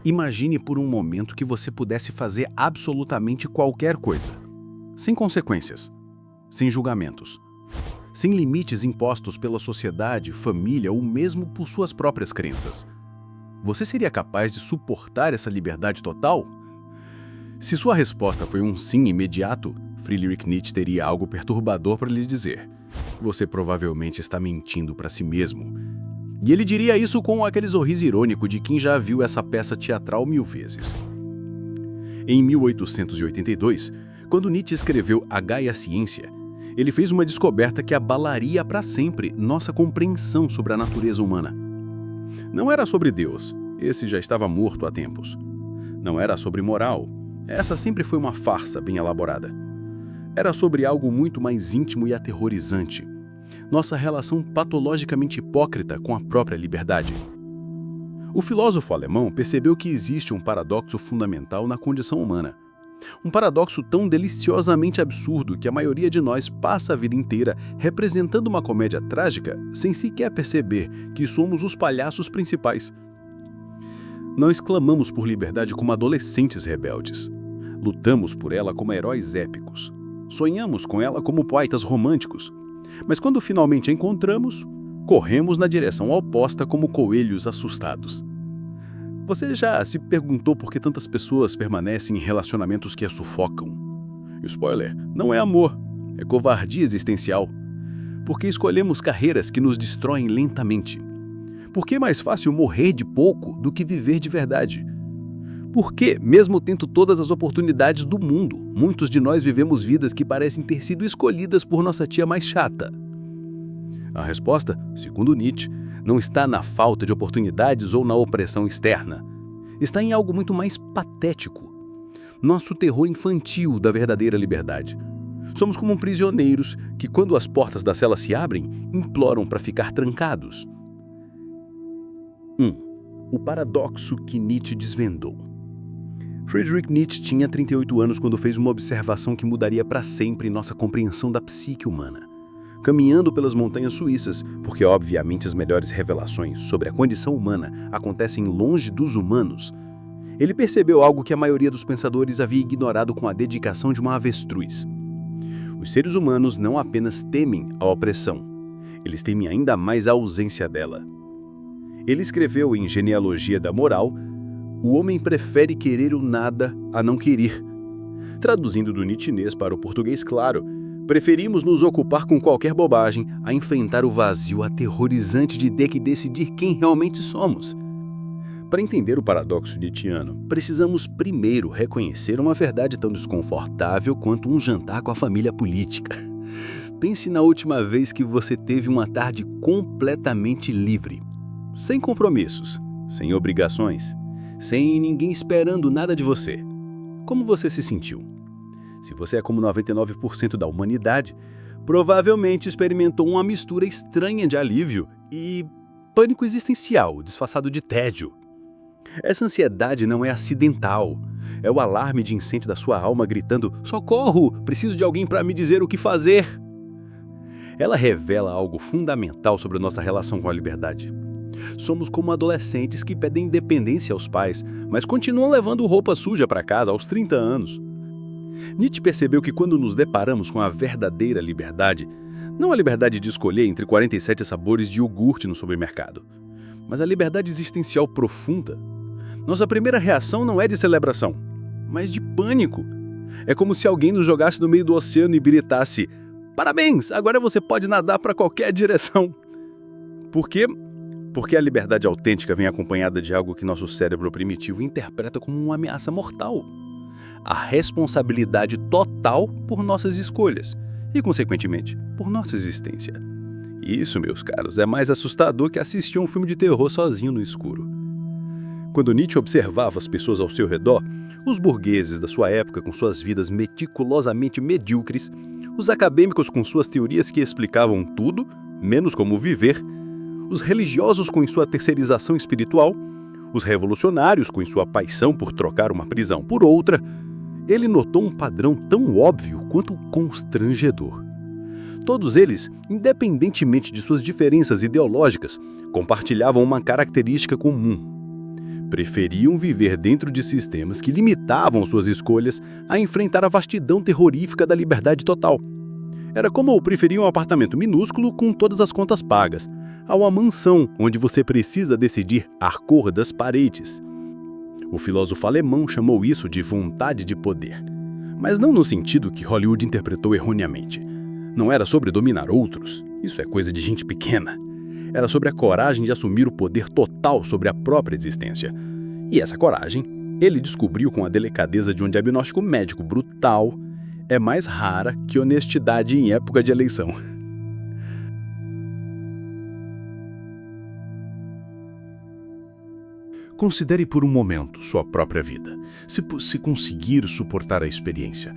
Imagine por um momento que você pudesse fazer absolutamente qualquer coisa, sem consequências, sem julgamentos, sem limites impostos pela sociedade, família ou mesmo por suas próprias crenças. Você seria capaz de suportar essa liberdade total? Se sua resposta foi um sim imediato, Friedrich Nietzsche teria algo perturbador para lhe dizer. Você provavelmente está mentindo para si mesmo. E ele diria isso com aquele sorriso irônico de quem já viu essa peça teatral 1000 vezes. Em 1882, quando Nietzsche escreveu A Gaia Ciência, ele fez uma descoberta que abalaria para sempre nossa compreensão sobre a natureza humana. Não era sobre Deus, esse já estava morto há tempos. Não era sobre moral, essa sempre foi uma farsa bem elaborada. Era sobre algo muito mais íntimo e aterrorizante. Nossa relação patologicamente hipócrita com a própria liberdade. O filósofo alemão percebeu que existe um paradoxo fundamental na condição humana. Um paradoxo tão deliciosamente absurdo que a maioria de nós passa a vida inteira representando uma comédia trágica sem sequer perceber que somos os palhaços principais. Nós clamamos por liberdade como adolescentes rebeldes. Lutamos por ela como heróis épicos. Sonhamos com ela como poetas românticos. Mas quando finalmente a encontramos, corremos na direção oposta como coelhos assustados. Você já se perguntou por que tantas pessoas permanecem em relacionamentos que a sufocam? Spoiler, não é amor, é covardia existencial. Porque escolhemos carreiras que nos destroem lentamente. Por que é mais fácil morrer de pouco do que viver de verdade? Por que, mesmo tendo todas as oportunidades do mundo, muitos de nós vivemos vidas que parecem ter sido escolhidas por nossa tia mais chata? A resposta, segundo Nietzsche, não está na falta de oportunidades ou na opressão externa. Está em algo muito mais patético. Nosso terror infantil da verdadeira liberdade. Somos como prisioneiros que, quando as portas da cela se abrem, imploram para ficar trancados. 1. O paradoxo que Nietzsche desvendou. Friedrich Nietzsche tinha 38 anos quando fez uma observação que mudaria para sempre nossa compreensão da psique humana. Caminhando pelas montanhas suíças, porque obviamente as melhores revelações sobre a condição humana acontecem longe dos humanos, ele percebeu algo que a maioria dos pensadores havia ignorado com a dedicação de uma avestruz. Os seres humanos não apenas temem a opressão, eles temem ainda mais a ausência dela. Ele escreveu em Genealogia da Moral: o homem prefere querer o nada a não querer. Traduzindo do nietzschinês para o português claro, preferimos nos ocupar com qualquer bobagem a enfrentar o vazio aterrorizante de ter que decidir quem realmente somos. Para entender o paradoxo nietzschiano, precisamos primeiro reconhecer uma verdade tão desconfortável quanto um jantar com a família política. Pense na última vez que você teve uma tarde completamente livre, sem compromissos, sem obrigações, sem ninguém esperando nada de você. Como você se sentiu? Se você é como 99% da humanidade, provavelmente experimentou uma mistura estranha de alívio e pânico existencial, disfarçado de tédio. Essa ansiedade não é acidental. É o alarme de incêndio da sua alma gritando: socorro, preciso de alguém para me dizer o que fazer. Ela revela algo fundamental sobre a nossa relação com a liberdade. Somos como adolescentes que pedem independência aos pais, mas continuam levando roupa suja para casa aos 30 anos. Nietzsche percebeu que quando nos deparamos com a verdadeira liberdade, não a liberdade de escolher entre 47 sabores de iogurte no supermercado, mas a liberdade existencial profunda, nossa primeira reação não é de celebração, mas de pânico. É como se alguém nos jogasse no meio do oceano e gritasse: parabéns, agora você pode nadar para qualquer direção. Por quê? Porque a liberdade autêntica vem acompanhada de algo que nosso cérebro primitivo interpreta como uma ameaça mortal. A responsabilidade total por nossas escolhas e, consequentemente, por nossa existência. Isso, meus caros, é mais assustador que assistir um filme de terror sozinho no escuro. Quando Nietzsche observava as pessoas ao seu redor, os burgueses da sua época com suas vidas meticulosamente medíocres, os acadêmicos com suas teorias que explicavam tudo, menos como viver, os religiosos com sua terceirização espiritual, os revolucionários com sua paixão por trocar uma prisão por outra, ele notou um padrão tão óbvio quanto constrangedor. Todos eles, independentemente de suas diferenças ideológicas, compartilhavam uma característica comum: Preferiam viver dentro de sistemas que limitavam suas escolhas a enfrentar a vastidão terrorífica da liberdade total. Era como preferir um apartamento minúsculo com todas as contas pagas, a uma mansão onde você precisa decidir a cor das paredes. O filósofo alemão chamou isso de vontade de poder, mas não no sentido que Hollywood interpretou erroneamente. Não era sobre dominar outros, isso é coisa de gente pequena. Era sobre a coragem de assumir o poder total sobre a própria existência. E essa coragem, ele descobriu com a delicadeza de um diagnóstico médico brutal, é mais rara que honestidade em época de eleição. Considere por um momento sua própria vida. Se conseguir suportar a experiência,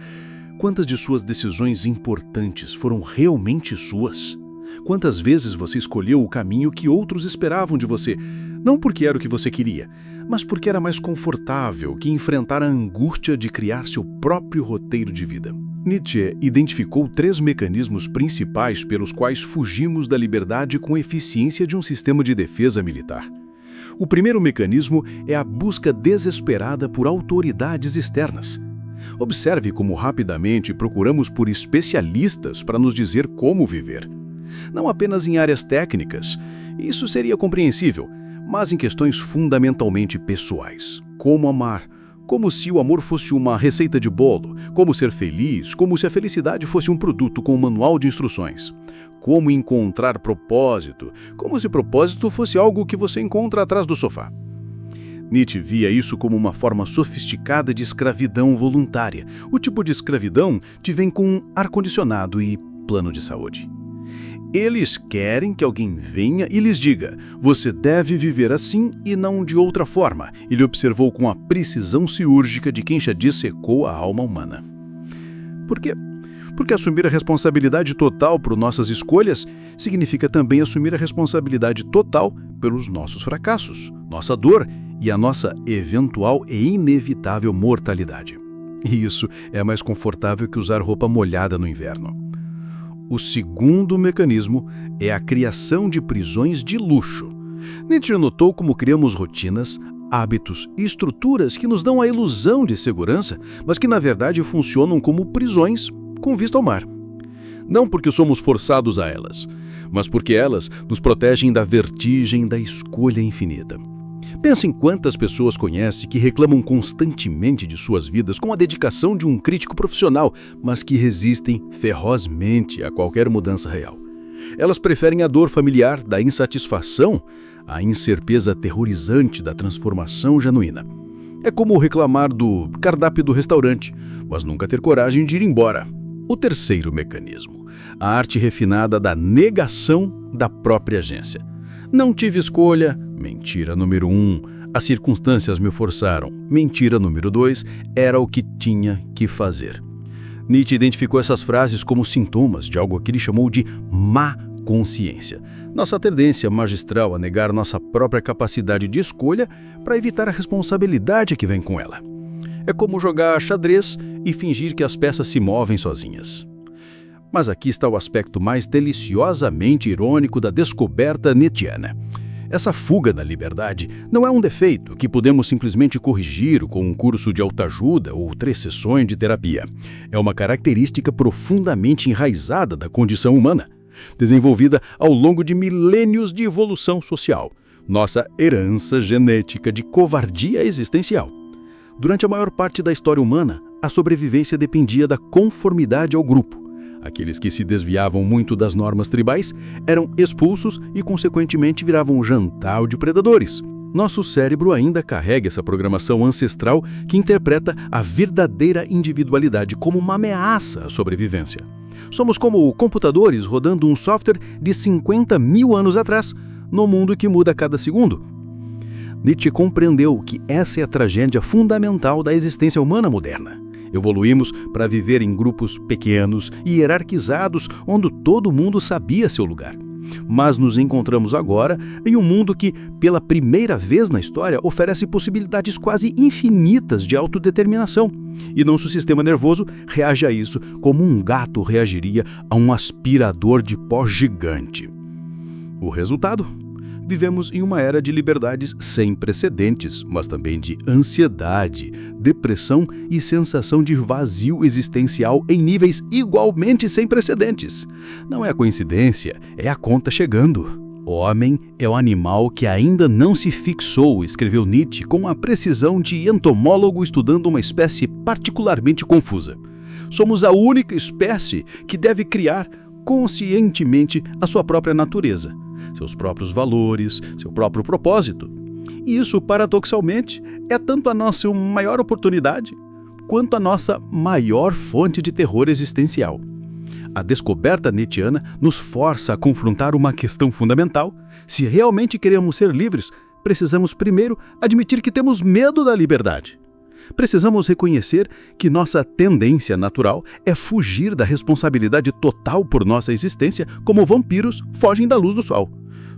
quantas de suas decisões importantes foram realmente suas? Quantas vezes você escolheu o caminho que outros esperavam de você, não porque era o que você queria, mas porque era mais confortável que enfrentar a angústia de criar seu próprio roteiro de vida? Nietzsche identificou 3 mecanismos principais pelos quais fugimos da liberdade com a eficiência de um sistema de defesa militar. O primeiro mecanismo é a busca desesperada por autoridades externas. Observe como rapidamente procuramos por especialistas para nos dizer como viver. Não apenas em áreas técnicas, isso seria compreensível, mas em questões fundamentalmente pessoais. Como amar, como se o amor fosse uma receita de bolo, como ser feliz, como se a felicidade fosse um produto com um manual de instruções. Como encontrar propósito, como se propósito fosse algo que você encontra atrás do sofá. Nietzsche via isso como uma forma sofisticada de escravidão voluntária. O tipo de escravidão te vem com ar-condicionado e plano de saúde. Eles querem que alguém venha e lhes diga: você deve viver assim e não de outra forma. Ele observou com a precisão cirúrgica de quem já dissecou a alma humana. Por quê? Porque assumir a responsabilidade total por nossas escolhas significa também assumir a responsabilidade total pelos nossos fracassos, nossa dor e a nossa eventual e inevitável mortalidade. E isso é mais confortável que usar roupa molhada no inverno. O segundo mecanismo é a criação de prisões de luxo. Nietzsche notou como criamos rotinas, hábitos e estruturas que nos dão a ilusão de segurança, mas que na verdade funcionam como prisões com vista ao mar. Não porque somos forçados a elas, mas porque elas nos protegem da vertigem da escolha infinita. Pensa em quantas pessoas conhece que reclamam constantemente de suas vidas com a dedicação de um crítico profissional, mas que resistem ferozmente a qualquer mudança real. Elas preferem a dor familiar da insatisfação à incerteza aterrorizante da transformação genuína. É como reclamar do cardápio do restaurante, mas nunca ter coragem de ir embora. O terceiro mecanismo, a arte refinada da negação da própria agência. Não tive escolha, mentira número 1. As circunstâncias me forçaram, mentira número 2. Era o que tinha que fazer. Nietzsche identificou essas frases como sintomas de algo que ele chamou de má consciência. Nossa tendência magistral a negar nossa própria capacidade de escolha para evitar a responsabilidade que vem com ela. É como jogar xadrez e fingir que as peças se movem sozinhas. Mas aqui está o aspecto mais deliciosamente irônico da descoberta nietzschiana. Essa fuga da liberdade não é um defeito que podemos simplesmente corrigir com um curso de autoajuda ou 3 sessões de terapia. É uma característica profundamente enraizada da condição humana, desenvolvida ao longo de milênios de evolução social, nossa herança genética de covardia existencial. Durante a maior parte da história humana, a sobrevivência dependia da conformidade ao grupo. Aqueles que se desviavam muito das normas tribais eram expulsos e, consequentemente, viravam jantar de predadores. Nosso cérebro ainda carrega essa programação ancestral que interpreta a verdadeira individualidade como uma ameaça à sobrevivência. Somos como computadores rodando um software de 50 mil anos atrás, no mundo que muda a cada segundo. Nietzsche compreendeu que essa é a tragédia fundamental da existência humana moderna. Evoluímos para viver em grupos pequenos e hierarquizados, onde todo mundo sabia seu lugar. Mas nos encontramos agora em um mundo que, pela primeira vez na história, oferece possibilidades quase infinitas de autodeterminação. E nosso sistema nervoso reage a isso como um gato reagiria a um aspirador de pó gigante. O resultado? Vivemos em uma era de liberdades sem precedentes, mas também de ansiedade, depressão e sensação de vazio existencial em níveis igualmente sem precedentes. Não é coincidência, é a conta chegando. O homem é o animal que ainda não se fixou, escreveu Nietzsche com a precisão de entomólogo estudando uma espécie particularmente confusa. Somos a única espécie que deve criar conscientemente a sua própria natureza, seus próprios valores, seu próprio propósito. E isso, paradoxalmente, é tanto a nossa maior oportunidade quanto a nossa maior fonte de terror existencial. A descoberta nietzschiana nos força a confrontar uma questão fundamental. Se realmente queremos ser livres, precisamos primeiro admitir que temos medo da liberdade. Precisamos reconhecer que nossa tendência natural é fugir da responsabilidade total por nossa existência, como vampiros fogem da luz do sol.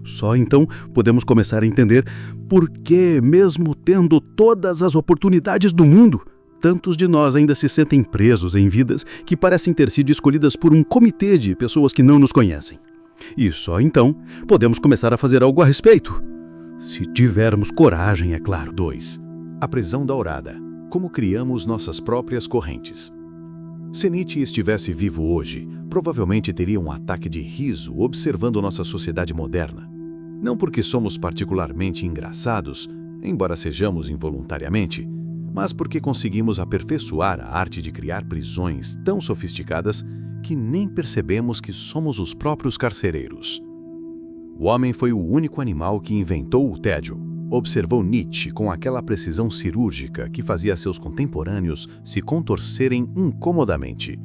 Só então podemos começar a entender por que, mesmo tendo todas as oportunidades do mundo, tantos de nós ainda se sentem presos em vidas que parecem ter sido escolhidas por um comitê de pessoas que não nos conhecem. E só então podemos começar a fazer algo a respeito. Se tivermos coragem, é claro. 2. A prisão daurada. Como criamos nossas próprias correntes. Se Nietzsche estivesse vivo hoje, provavelmente teria um ataque de riso observando nossa sociedade moderna. Não porque somos particularmente engraçados, embora sejamos involuntariamente, mas porque conseguimos aperfeiçoar a arte de criar prisões tão sofisticadas que nem percebemos que somos os próprios carcereiros. O homem foi o único animal que inventou o tédio, observou Nietzsche com aquela precisão cirúrgica que fazia seus contemporâneos se contorcerem incomodamente.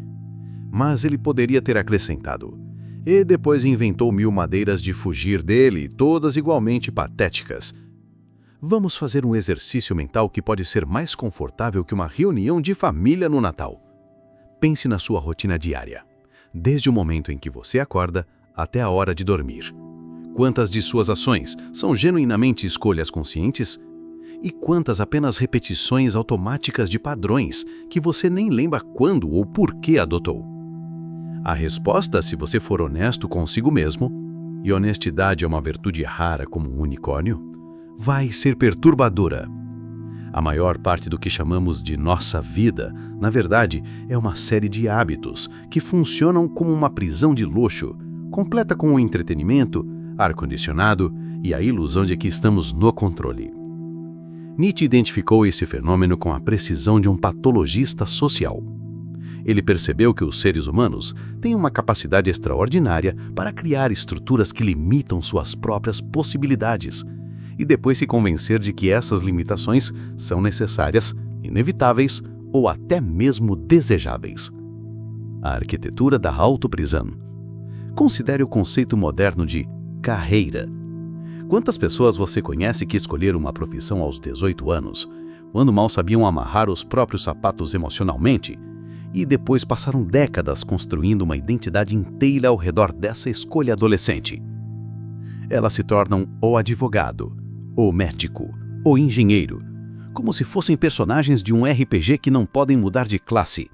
Mas ele poderia ter acrescentado, e depois inventou 1000 maneiras de fugir dele, todas igualmente patéticas. Vamos fazer um exercício mental que pode ser mais confortável que uma reunião de família no Natal. Pense na sua rotina diária, desde o momento em que você acorda até a hora de dormir. Quantas de suas ações são genuinamente escolhas conscientes? E quantas apenas repetições automáticas de padrões que você nem lembra quando ou por que adotou? A resposta, se você for honesto consigo mesmo, e honestidade é uma virtude rara como um unicórnio, vai ser perturbadora. A maior parte do que chamamos de nossa vida, na verdade, é uma série de hábitos que funcionam como uma prisão de luxo, completa com o entretenimento, ar-condicionado e a ilusão de que estamos no controle. Nietzsche identificou esse fenômeno com a precisão de um patologista social. Ele percebeu que os seres humanos têm uma capacidade extraordinária para criar estruturas que limitam suas próprias possibilidades e depois se convencer de que essas limitações são necessárias, inevitáveis ou até mesmo desejáveis. A arquitetura da autoprisão. Considere o conceito moderno de carreira. Quantas pessoas você conhece que escolheram uma profissão aos 18 anos, quando mal sabiam amarrar os próprios sapatos emocionalmente, e depois passaram décadas construindo uma identidade inteira ao redor dessa escolha adolescente? Elas se tornam o advogado, o médico, o engenheiro, como se fossem personagens de um RPG que não podem mudar de classe.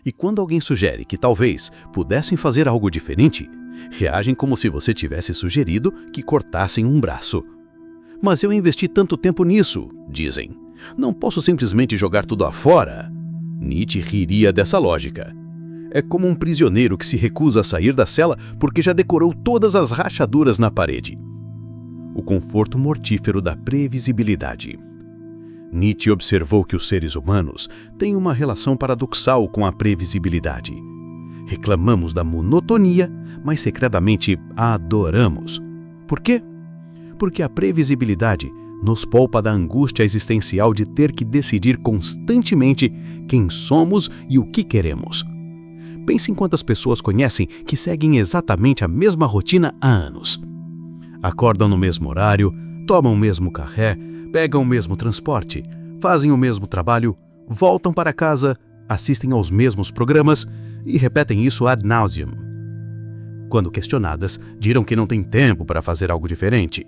E quando alguém sugere que talvez pudessem fazer algo diferente, reagem como se você tivesse sugerido que cortassem um braço. Mas eu investi tanto tempo nisso, dizem. Não posso simplesmente jogar tudo afora. Nietzsche riria dessa lógica. É como um prisioneiro que se recusa a sair da cela porque já decorou todas as rachaduras na parede. O conforto mortífero da previsibilidade. Nietzsche observou que os seres humanos têm uma relação paradoxal com a previsibilidade. Reclamamos da monotonia, mas secretamente a adoramos. Por quê? Porque a previsibilidade nos poupa da angústia existencial de ter que decidir constantemente quem somos e o que queremos. Pense em quantas pessoas conhecem que seguem exatamente a mesma rotina há anos. Acordam no mesmo horário, tomam o mesmo café, pegam o mesmo transporte, fazem o mesmo trabalho, voltam para casa, assistem aos mesmos programas e repetem isso ad nauseam. Quando questionadas, dirão que não têm tempo para fazer algo diferente.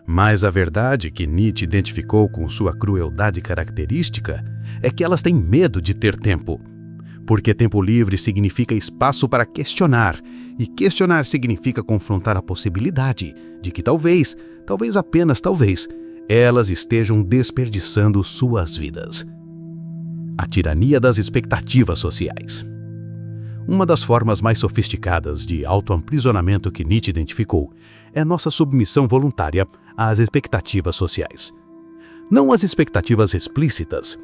Mas a verdade que Nietzsche identificou com sua crueldade característica é que elas têm medo de ter tempo. Porque tempo livre significa espaço para questionar, e questionar significa confrontar a possibilidade de que talvez, apenas talvez, elas estejam desperdiçando suas vidas. A tirania das expectativas sociais. Uma das formas mais sofisticadas de autoaprisionamento que Nietzsche identificou é nossa submissão voluntária às expectativas sociais. Não as expectativas explícitas.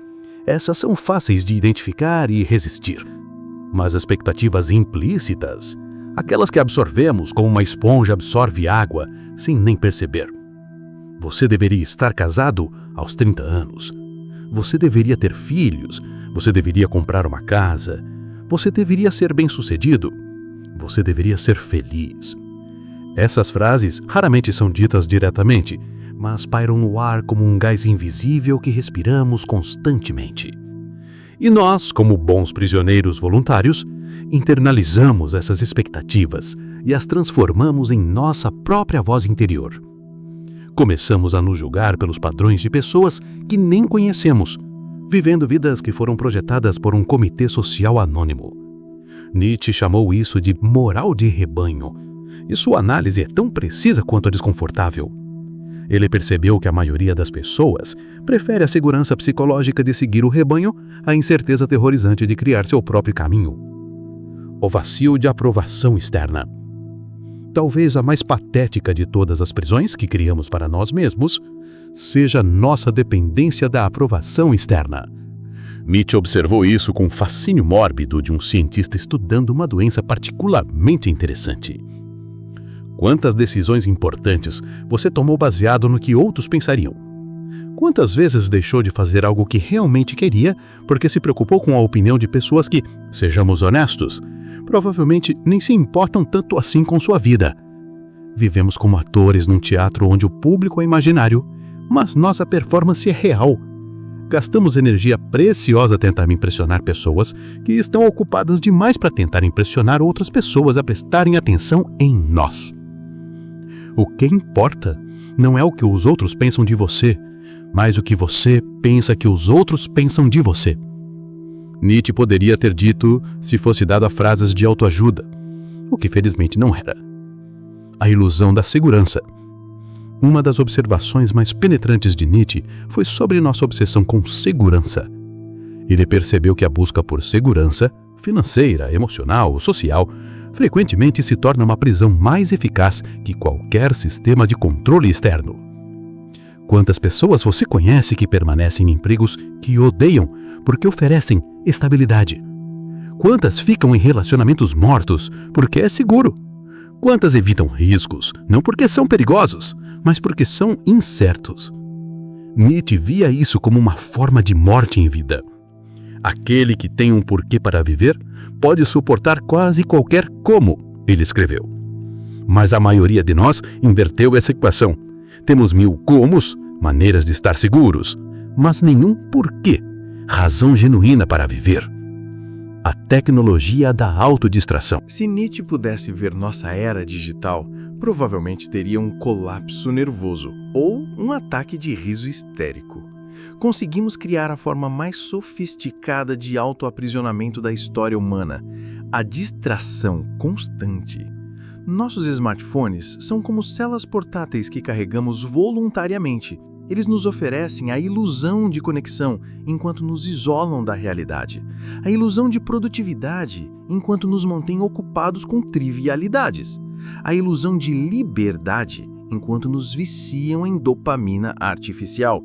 Essas são fáceis de identificar e resistir. Mas as expectativas implícitas, aquelas que absorvemos como uma esponja absorve água sem nem perceber. Você deveria estar casado aos 30 anos. Você deveria ter filhos. Você deveria comprar uma casa. Você deveria ser bem-sucedido. Você deveria ser feliz. Essas frases raramente são ditas diretamente, mas pairam no ar como um gás invisível que respiramos constantemente. E nós, como bons prisioneiros voluntários, internalizamos essas expectativas e as transformamos em nossa própria voz interior. Começamos a nos julgar pelos padrões de pessoas que nem conhecemos, vivendo vidas que foram projetadas por um comitê social anônimo. Nietzsche chamou isso de moral de rebanho, e sua análise é tão precisa quanto desconfortável. Ele percebeu que a maioria das pessoas prefere a segurança psicológica de seguir o rebanho à incerteza aterrorizante de criar seu próprio caminho. O vazio de aprovação externa. Talvez a mais patética de todas as prisões que criamos para nós mesmos seja nossa dependência da aprovação externa. Nietzsche observou isso com o fascínio mórbido de um cientista estudando uma doença particularmente interessante. Quantas decisões importantes você tomou baseado no que outros pensariam? Quantas vezes deixou de fazer algo que realmente queria porque se preocupou com a opinião de pessoas que, sejamos honestos, provavelmente nem se importam tanto assim com sua vida? Vivemos como atores num teatro onde o público é imaginário, mas nossa performance é real. Gastamos energia preciosa tentando impressionar pessoas que estão ocupadas demais para tentar impressionar outras pessoas a prestarem atenção em nós. O que importa não é o que os outros pensam de você, mas o que você pensa que os outros pensam de você. Nietzsche poderia ter dito se fosse dado a frases de autoajuda, o que felizmente não era. A ilusão da segurança. Uma das observações mais penetrantes de Nietzsche foi sobre nossa obsessão com segurança. Ele percebeu que a busca por segurança, financeira, emocional, social, frequentemente se torna uma prisão mais eficaz que qualquer sistema de controle externo. Quantas pessoas você conhece que permanecem em empregos que odeiam porque oferecem estabilidade? Quantas ficam em relacionamentos mortos porque é seguro? Quantas evitam riscos, não porque são perigosos, mas porque são incertos? Nietzsche via isso como uma forma de morte em vida. Aquele que tem um porquê para viver pode suportar quase qualquer como, ele escreveu. Mas a maioria de nós inverteu essa equação. Temos 1000 comos, maneiras de estar seguros, mas nenhum porquê, razão genuína para viver. A tecnologia da autodistração. Se Nietzsche pudesse ver nossa era digital, provavelmente teria um colapso nervoso ou um ataque de riso histérico. Conseguimos criar a forma mais sofisticada de autoaprisionamento da história humana, a distração constante. Nossos smartphones são como celas portáteis que carregamos voluntariamente. Eles nos oferecem a ilusão de conexão enquanto nos isolam da realidade, a ilusão de produtividade enquanto nos mantém ocupados com trivialidades, a ilusão de liberdade enquanto nos viciam em dopamina artificial.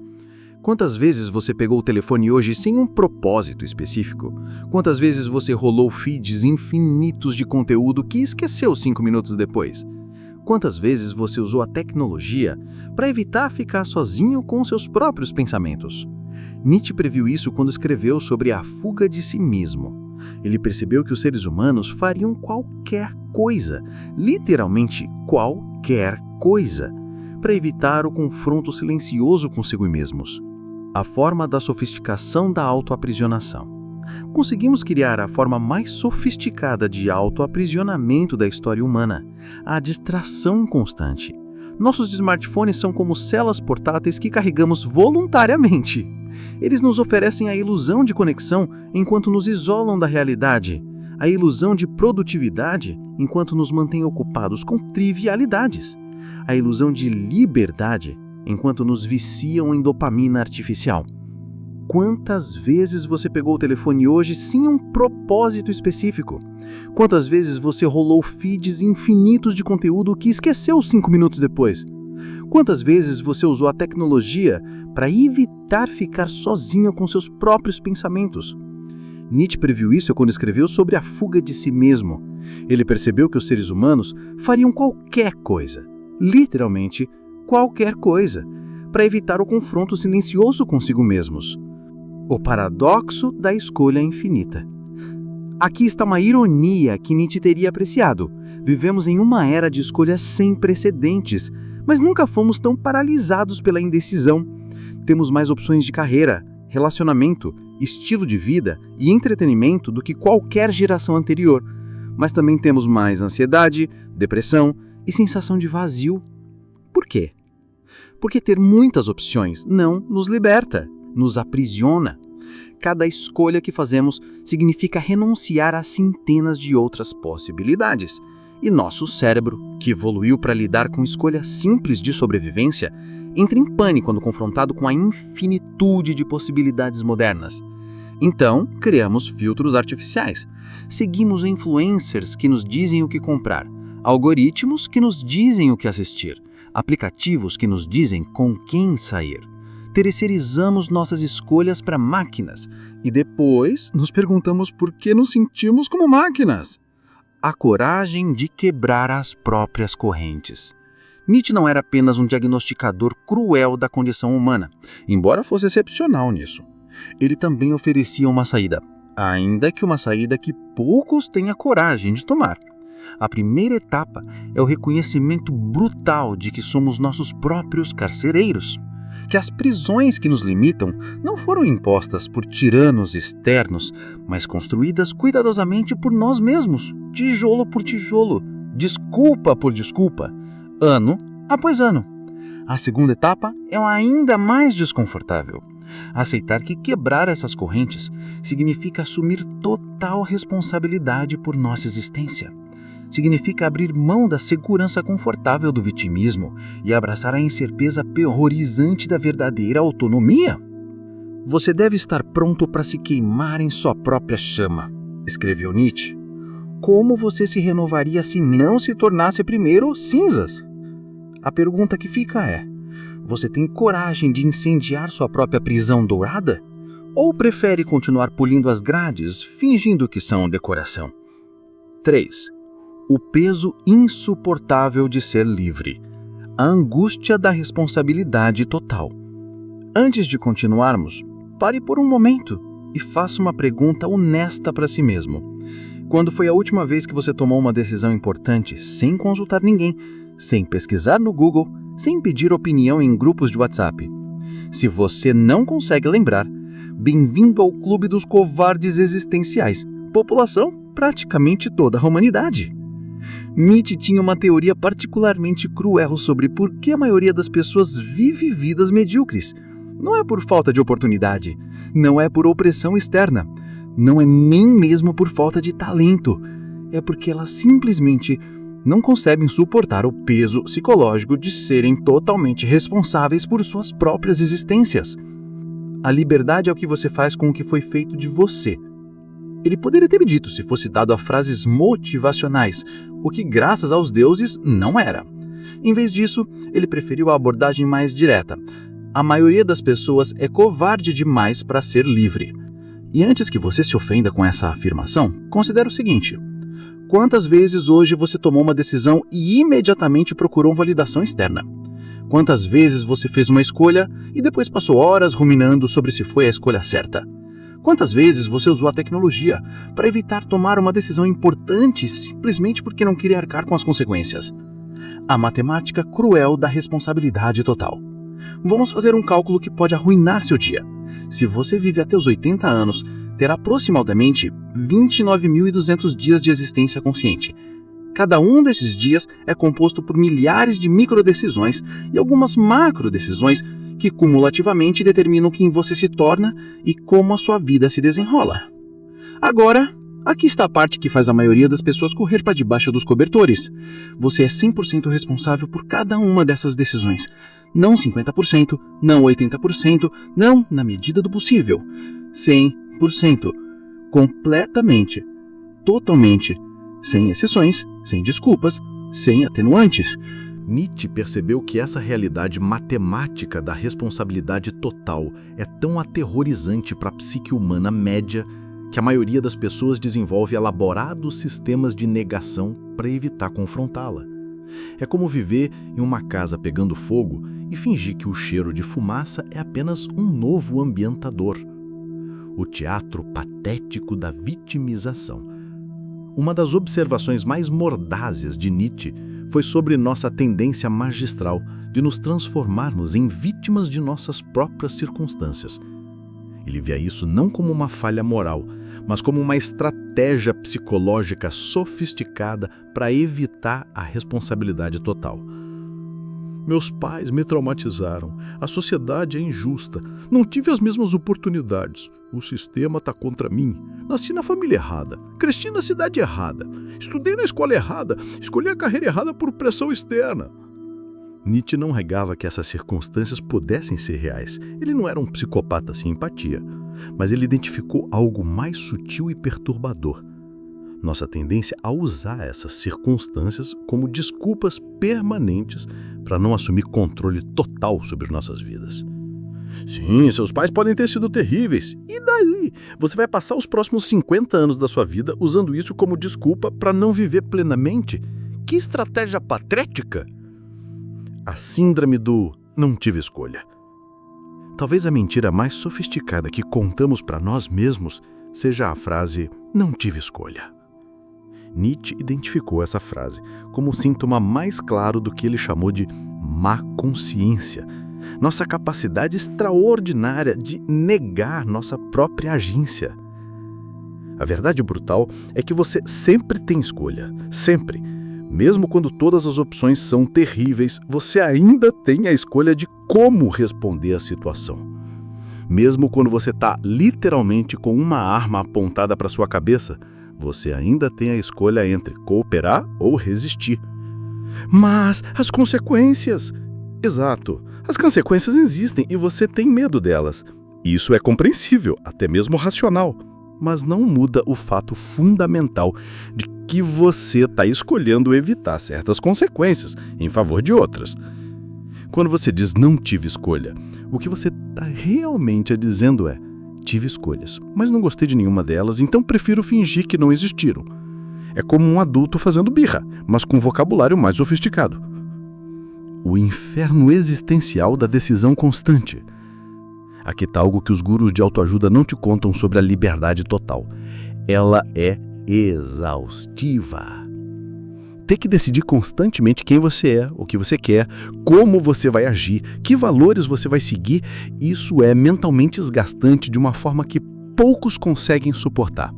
Quantas vezes você pegou o telefone hoje sem um propósito específico? Quantas vezes você rolou feeds infinitos de conteúdo que esqueceu 5 minutos depois? Quantas vezes você usou a tecnologia para evitar ficar sozinho com seus próprios pensamentos? Nietzsche previu isso quando escreveu sobre a fuga de si mesmo. Ele percebeu que os seres humanos fariam qualquer coisa, literalmente qualquer coisa, para evitar o confronto silencioso consigo mesmos. A forma da sofisticação da autoaprisionação. Conseguimos criar a forma mais sofisticada de autoaprisionamento da história humana, a distração constante. Nossos smartphones são como celas portáteis que carregamos voluntariamente. Eles nos oferecem a ilusão de conexão enquanto nos isolam da realidade, a ilusão de produtividade enquanto nos mantêm ocupados com trivialidades, a ilusão de liberdade enquanto nos viciam em dopamina artificial. Quantas vezes você pegou o telefone hoje sem um propósito específico? Quantas vezes você rolou feeds infinitos de conteúdo que esqueceu 5 minutos depois? Quantas vezes você usou a tecnologia para evitar ficar sozinho com seus próprios pensamentos? Nietzsche previu isso quando escreveu sobre a fuga de si mesmo. Ele percebeu que os seres humanos fariam qualquer coisa, literalmente qualquer coisa, para evitar o confronto silencioso consigo mesmos. O paradoxo da escolha infinita. Aqui está uma ironia que Nietzsche teria apreciado. Vivemos em uma era de escolhas sem precedentes, mas nunca fomos tão paralisados pela indecisão. Temos mais opções de carreira, relacionamento, estilo de vida e entretenimento do que qualquer geração anterior. Mas também temos mais ansiedade, depressão e sensação de vazio. Por quê? Porque ter muitas opções não nos liberta, nos aprisiona. Cada escolha que fazemos significa renunciar a centenas de outras possibilidades. E nosso cérebro, que evoluiu para lidar com escolhas simples de sobrevivência, entra em pânico quando confrontado com a infinitude de possibilidades modernas. Então, criamos filtros artificiais. Seguimos influencers que nos dizem o que comprar, algoritmos que nos dizem o que assistir, aplicativos que nos dizem com quem sair. Terceirizamos nossas escolhas para máquinas e depois nos perguntamos por que nos sentimos como máquinas. A coragem de quebrar as próprias correntes. Nietzsche não era apenas um diagnosticador cruel da condição humana, embora fosse excepcional nisso. Ele também oferecia uma saída, ainda que uma saída que poucos têm a coragem de tomar. A primeira etapa é o reconhecimento brutal de que somos nossos próprios carcereiros, que as prisões que nos limitam não foram impostas por tiranos externos, mas construídas cuidadosamente por nós mesmos, tijolo por tijolo, desculpa por desculpa, ano após ano. A segunda etapa é ainda mais desconfortável. Aceitar que quebrar essas correntes significa assumir total responsabilidade por nossa existência. Significa abrir mão da segurança confortável do vitimismo e abraçar a incerteza aterrorizante da verdadeira autonomia. Você deve estar pronto para se queimar em sua própria chama, escreveu Nietzsche. Como você se renovaria se não se tornasse primeiro cinzas? A pergunta que fica é: você tem coragem de incendiar sua própria prisão dourada? Ou prefere continuar polindo as grades, fingindo que são decoração? 3. O peso insuportável de ser livre. A angústia da responsabilidade total. Antes de continuarmos, pare por um momento e faça uma pergunta honesta para si mesmo. Quando foi a última vez que você tomou uma decisão importante sem consultar ninguém, sem pesquisar no Google, sem pedir opinião em grupos de WhatsApp? Se você não consegue lembrar, bem-vindo ao clube dos covardes existenciais, população praticamente toda a humanidade. Nietzsche tinha uma teoria particularmente cruel sobre por que a maioria das pessoas vive vidas medíocres. Não é por falta de oportunidade, não é por opressão externa, não é nem mesmo por falta de talento. É porque elas simplesmente não conseguem suportar o peso psicológico de serem totalmente responsáveis por suas próprias existências. A liberdade é o que você faz com o que foi feito de você. Ele poderia ter dito se fosse dado a frases motivacionais, o que, graças aos deuses, não era. Em vez disso, ele preferiu a abordagem mais direta. A maioria das pessoas é covarde demais para ser livre. E antes que você se ofenda com essa afirmação, considere o seguinte: quantas vezes hoje você tomou uma decisão e imediatamente procurou validação externa? Quantas vezes você fez uma escolha e depois passou horas ruminando sobre se foi a escolha certa? Quantas vezes você usou a tecnologia para evitar tomar uma decisão importante simplesmente porque não queria arcar com as consequências? A matemática cruel da responsabilidade total. Vamos fazer um cálculo que pode arruinar seu dia. Se você vive até os 80 anos, terá aproximadamente 29.200 dias de existência consciente. Cada um desses dias é composto por milhares de microdecisões e algumas macrodecisões que cumulativamente determinam quem você se torna e como a sua vida se desenrola. Agora, aqui está a parte que faz a maioria das pessoas correr para debaixo dos cobertores. Você é 100% responsável por cada uma dessas decisões. Não 50%, não 80%, não na medida do possível. 100%. Completamente. Totalmente. Sem exceções, sem desculpas, sem atenuantes. Nietzsche percebeu que essa realidade matemática da responsabilidade total é tão aterrorizante para a psique humana média que a maioria das pessoas desenvolve elaborados sistemas de negação para evitar confrontá-la. É como viver em uma casa pegando fogo e fingir que o cheiro de fumaça é apenas um novo ambientador. O teatro patético da vitimização. Uma das observações mais mordazes de Nietzsche foi sobre nossa tendência magistral de nos transformarmos em vítimas de nossas próprias circunstâncias. Ele via isso não como uma falha moral, mas como uma estratégia psicológica sofisticada para evitar a responsabilidade total. Meus pais me traumatizaram. A sociedade é injusta. Não tive as mesmas oportunidades. O sistema está contra mim. Nasci na família errada. Cresci na cidade errada. Estudei na escola errada. Escolhi a carreira errada por pressão externa. Nietzsche não negava que essas circunstâncias pudessem ser reais. Ele não era um psicopata sem empatia. Mas ele identificou algo mais sutil e perturbador. Nossa tendência a usar essas circunstâncias como desculpas permanentes para não assumir controle total sobre nossas vidas. Sim, seus pais podem ter sido terríveis. E daí? Você vai passar os próximos 50 anos da sua vida usando isso como desculpa para não viver plenamente? Que estratégia patética! A síndrome do não tive escolha. Talvez a mentira mais sofisticada que contamos para nós mesmos seja a frase não tive escolha. Nietzsche identificou essa frase como o síntoma mais claro do que ele chamou de má consciência, nossa capacidade extraordinária de negar nossa própria agência. A verdade brutal é que você sempre tem escolha, sempre. Mesmo quando todas as opções são terríveis, você ainda tem a escolha de como responder à situação. Mesmo quando você está literalmente com uma arma apontada para sua cabeça, você ainda tem a escolha entre cooperar ou resistir. Mas as consequências... Exato, as consequências existem e você tem medo delas. Isso é compreensível, até mesmo racional, mas não muda o fato fundamental de que você está escolhendo evitar certas consequências em favor de outras. Quando você diz não tive escolha, o que você está realmente dizendo é tive escolhas, mas não gostei de nenhuma delas, então prefiro fingir que não existiram. É como um adulto fazendo birra, mas com vocabulário mais sofisticado. O inferno existencial da decisão constante. Aqui está algo que os gurus de autoajuda não te contam sobre a liberdade total. Ela é exaustiva. Ter que decidir constantemente quem você é, o que você quer, como você vai agir, que valores você vai seguir, isso é mentalmente desgastante de uma forma que poucos conseguem suportar.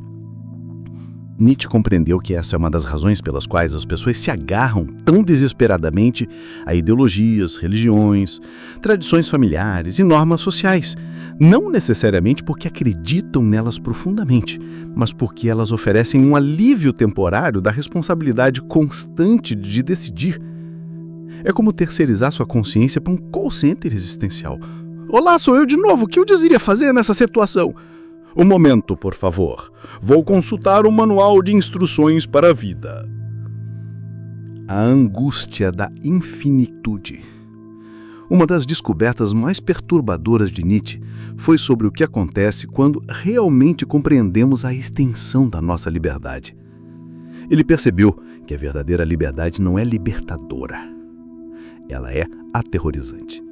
Nietzsche compreendeu que essa é uma das razões pelas quais as pessoas se agarram tão desesperadamente a ideologias, religiões, tradições familiares e normas sociais, não necessariamente porque acreditam nelas profundamente, mas porque elas oferecem um alívio temporário da responsabilidade constante de decidir. É como terceirizar sua consciência para um call center existencial. Olá, sou eu de novo, o que eu deveria fazer nessa situação? Um momento, por favor. Vou consultar o manual de instruções para a vida. A angústia da infinitude. Uma das descobertas mais perturbadoras de Nietzsche foi sobre o que acontece quando realmente compreendemos a extensão da nossa liberdade. Ele percebeu que a verdadeira liberdade não é libertadora. Ela é aterrorizante.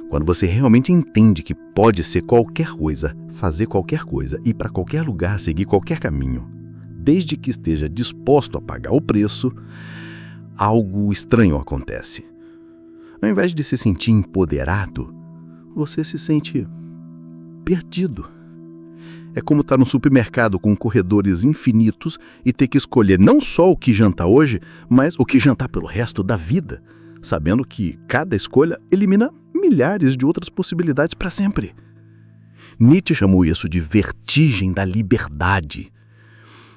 Quando você realmente entende que pode ser qualquer coisa, fazer qualquer coisa, ir para qualquer lugar, seguir qualquer caminho, desde que esteja disposto a pagar o preço, algo estranho acontece. Ao invés de se sentir empoderado, você se sente perdido. É como estar no supermercado com corredores infinitos e ter que escolher não só o que jantar hoje, mas o que jantar pelo resto da vida, sabendo que cada escolha elimina milhares de outras possibilidades para sempre. Nietzsche chamou isso de vertigem da liberdade.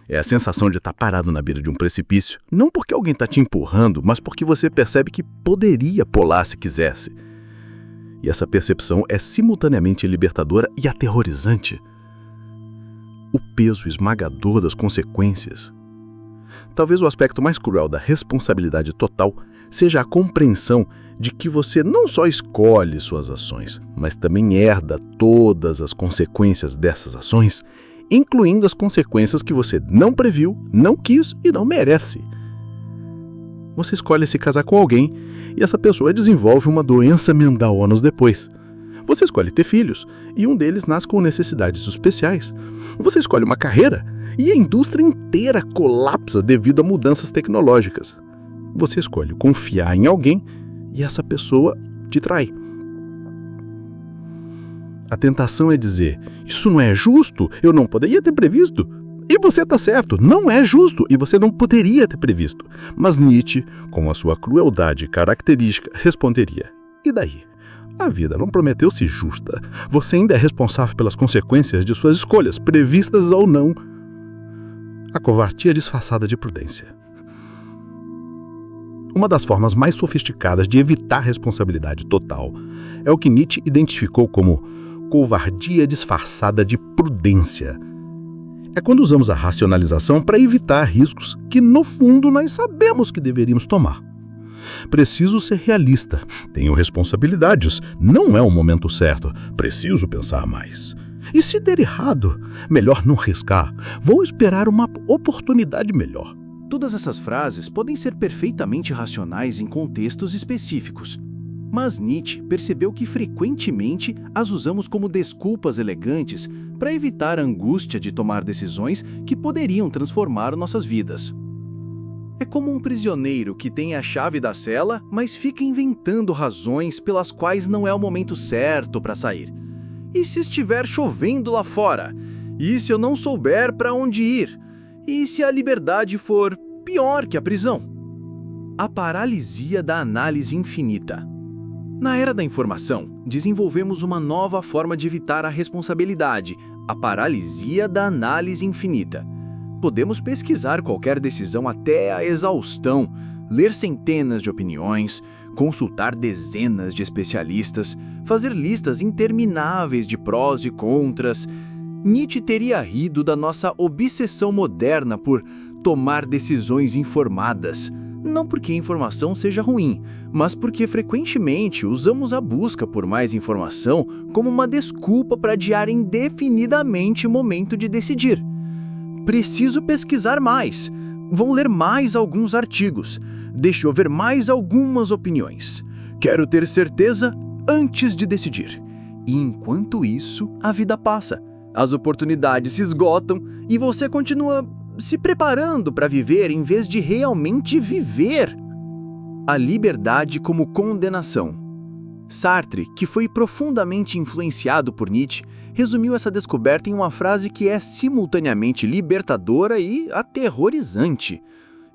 É a sensação de estar parado na beira de um precipício, não porque alguém está te empurrando, mas porque você percebe que poderia pular se quisesse. E essa percepção é simultaneamente libertadora e aterrorizante. O peso esmagador das consequências. Talvez o aspecto mais cruel da responsabilidade total seja a compreensão de que você não só escolhe suas ações, mas também herda todas as consequências dessas ações, incluindo as consequências que você não previu, não quis e não merece. Você escolhe se casar com alguém e essa pessoa desenvolve uma doença mental anos depois. Você escolhe ter filhos e um deles nasce com necessidades especiais. Você escolhe uma carreira e a indústria inteira colapsa devido a mudanças tecnológicas. Você escolhe confiar em alguém e essa pessoa te trai. A tentação é dizer, isso não é justo, eu não poderia ter previsto. E você está certo, não é justo e você não poderia ter previsto. Mas Nietzsche, com a sua crueldade característica, responderia, e daí? A vida não prometeu ser justa. Você ainda é responsável pelas consequências de suas escolhas, previstas ou não. A covardia disfarçada de prudência. Uma das formas mais sofisticadas de evitar responsabilidade total é o que Nietzsche identificou como covardia disfarçada de prudência. É quando usamos a racionalização para evitar riscos que, no fundo, nós sabemos que deveríamos tomar. Preciso ser realista. Tenho responsabilidades. Não é o momento certo. Preciso pensar mais. E se der errado? Melhor não riscar. Vou esperar uma oportunidade melhor. Todas essas frases podem ser perfeitamente racionais em contextos específicos. Mas Nietzsche percebeu que frequentemente as usamos como desculpas elegantes para evitar a angústia de tomar decisões que poderiam transformar nossas vidas. É como um prisioneiro que tem a chave da cela, mas fica inventando razões pelas quais não é o momento certo para sair. E se estiver chovendo lá fora? E se eu não souber para onde ir? E se a liberdade for pior que a prisão? A paralisia da análise infinita. Na era da informação, desenvolvemos uma nova forma de evitar a responsabilidade, a paralisia da análise infinita. Podemos pesquisar qualquer decisão até a exaustão, ler centenas de opiniões, consultar dezenas de especialistas, fazer listas intermináveis de prós e contras. Nietzsche teria rido da nossa obsessão moderna por tomar decisões informadas. Não porque a informação seja ruim, mas porque frequentemente usamos a busca por mais informação como uma desculpa para adiar indefinidamente o momento de decidir. Preciso pesquisar mais. Vou ler mais alguns artigos. Deixa eu ver mais algumas opiniões. Quero ter certeza antes de decidir. E enquanto isso, a vida passa. As oportunidades se esgotam e você continua se preparando para viver em vez de realmente viver. A liberdade como condenação. Sartre, que foi profundamente influenciado por Nietzsche, resumiu essa descoberta em uma frase que é simultaneamente libertadora e aterrorizante.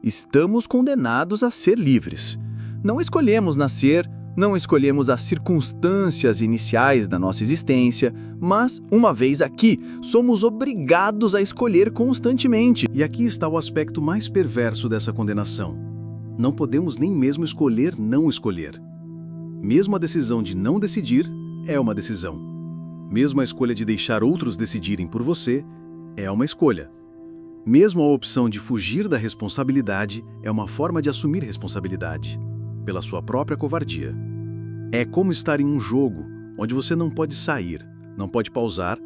Estamos condenados a ser livres. Não escolhemos nascer, não escolhemos as circunstâncias iniciais da nossa existência, mas, uma vez aqui, somos obrigados a escolher constantemente. E aqui está o aspecto mais perverso dessa condenação. Não podemos nem mesmo escolher não escolher. Mesmo a decisão de não decidir é uma decisão. Mesmo a escolha de deixar outros decidirem por você é uma escolha. Mesmo a opção de fugir da responsabilidade é uma forma de assumir responsabilidade, pela sua própria covardia. É como estar em um jogo onde você não pode sair, não pode pausar,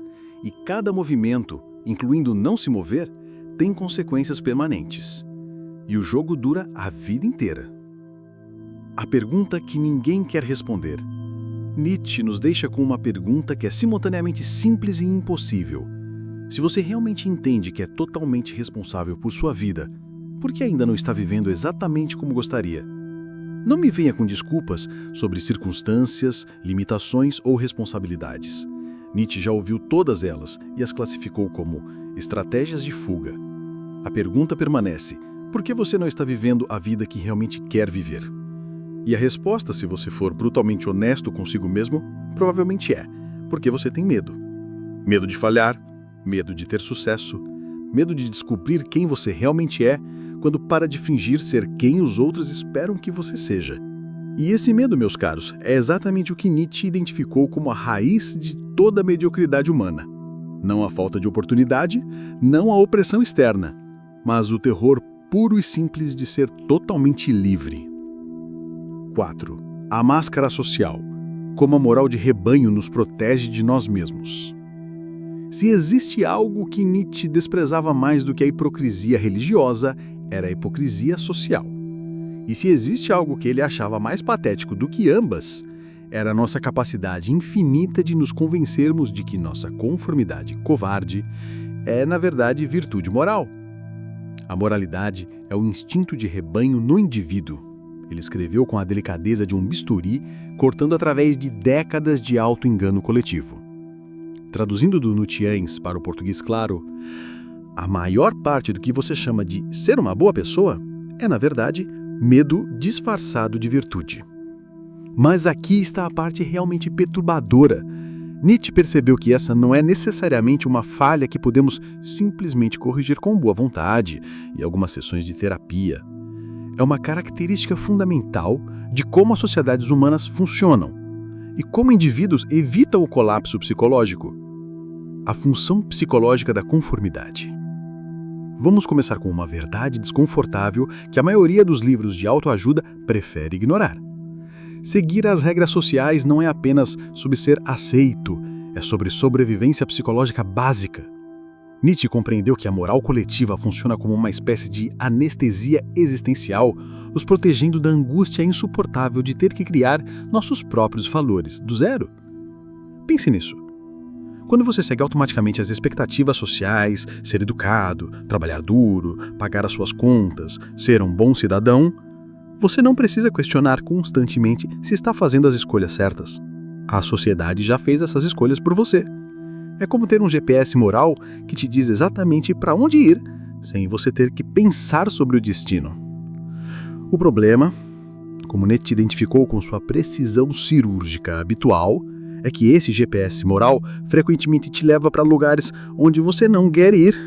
e cada movimento, incluindo não se mover, tem consequências permanentes. E o jogo dura a vida inteira. A pergunta que ninguém quer responder. Nietzsche nos deixa com uma pergunta que é simultaneamente simples e impossível. Se você realmente entende que é totalmente responsável por sua vida, por que ainda não está vivendo exatamente como gostaria? Não me venha com desculpas sobre circunstâncias, limitações ou responsabilidades. Nietzsche já ouviu todas elas e as classificou como estratégias de fuga. A pergunta permanece: por que você não está vivendo a vida que realmente quer viver? E a resposta, se você for brutalmente honesto consigo mesmo, provavelmente é: porque você tem medo. Medo de falhar, medo de ter sucesso, medo de descobrir quem você realmente é quando para de fingir ser quem os outros esperam que você seja. E esse medo, meus caros, é exatamente o que Nietzsche identificou como a raiz de toda a mediocridade humana. Não a falta de oportunidade, não a opressão externa, mas o terror puro e simples de ser totalmente livre. 4. A máscara social. Como a moral de rebanho nos protege de nós mesmos. Se existe algo que Nietzsche desprezava mais do que a hipocrisia religiosa, era a hipocrisia social. E se existe algo que ele achava mais patético do que ambas, era a nossa capacidade infinita de nos convencermos de que nossa conformidade covarde é, na verdade, virtude moral. A moralidade é o instinto de rebanho no indivíduo. Ele escreveu com a delicadeza de um bisturi, cortando através de décadas de auto-engano coletivo. Traduzindo do Nutiães para o português claro, a maior parte do que você chama de ser uma boa pessoa é, na verdade, medo disfarçado de virtude. Mas aqui está a parte realmente perturbadora. Nietzsche percebeu que essa não é necessariamente uma falha que podemos simplesmente corrigir com boa vontade e algumas sessões de terapia. É uma característica fundamental de como as sociedades humanas funcionam e como indivíduos evitam o colapso psicológico. A função psicológica da conformidade. Vamos começar com uma verdade desconfortável que a maioria dos livros de autoajuda prefere ignorar. Seguir as regras sociais não é apenas sobre ser aceito, é sobre sobrevivência psicológica básica. Nietzsche compreendeu que a moral coletiva funciona como uma espécie de anestesia existencial, os protegendo da angústia insuportável de ter que criar nossos próprios valores, do zero. Pense nisso. Quando você segue automaticamente as expectativas sociais, ser educado, trabalhar duro, pagar as suas contas, ser um bom cidadão, você não precisa questionar constantemente se está fazendo as escolhas certas. A sociedade já fez essas escolhas por você. É como ter um GPS moral que te diz exatamente para onde ir, sem você ter que pensar sobre o destino. O problema, como Nietzsche identificou com sua precisão cirúrgica habitual, é que esse GPS moral frequentemente te leva para lugares onde você não quer ir,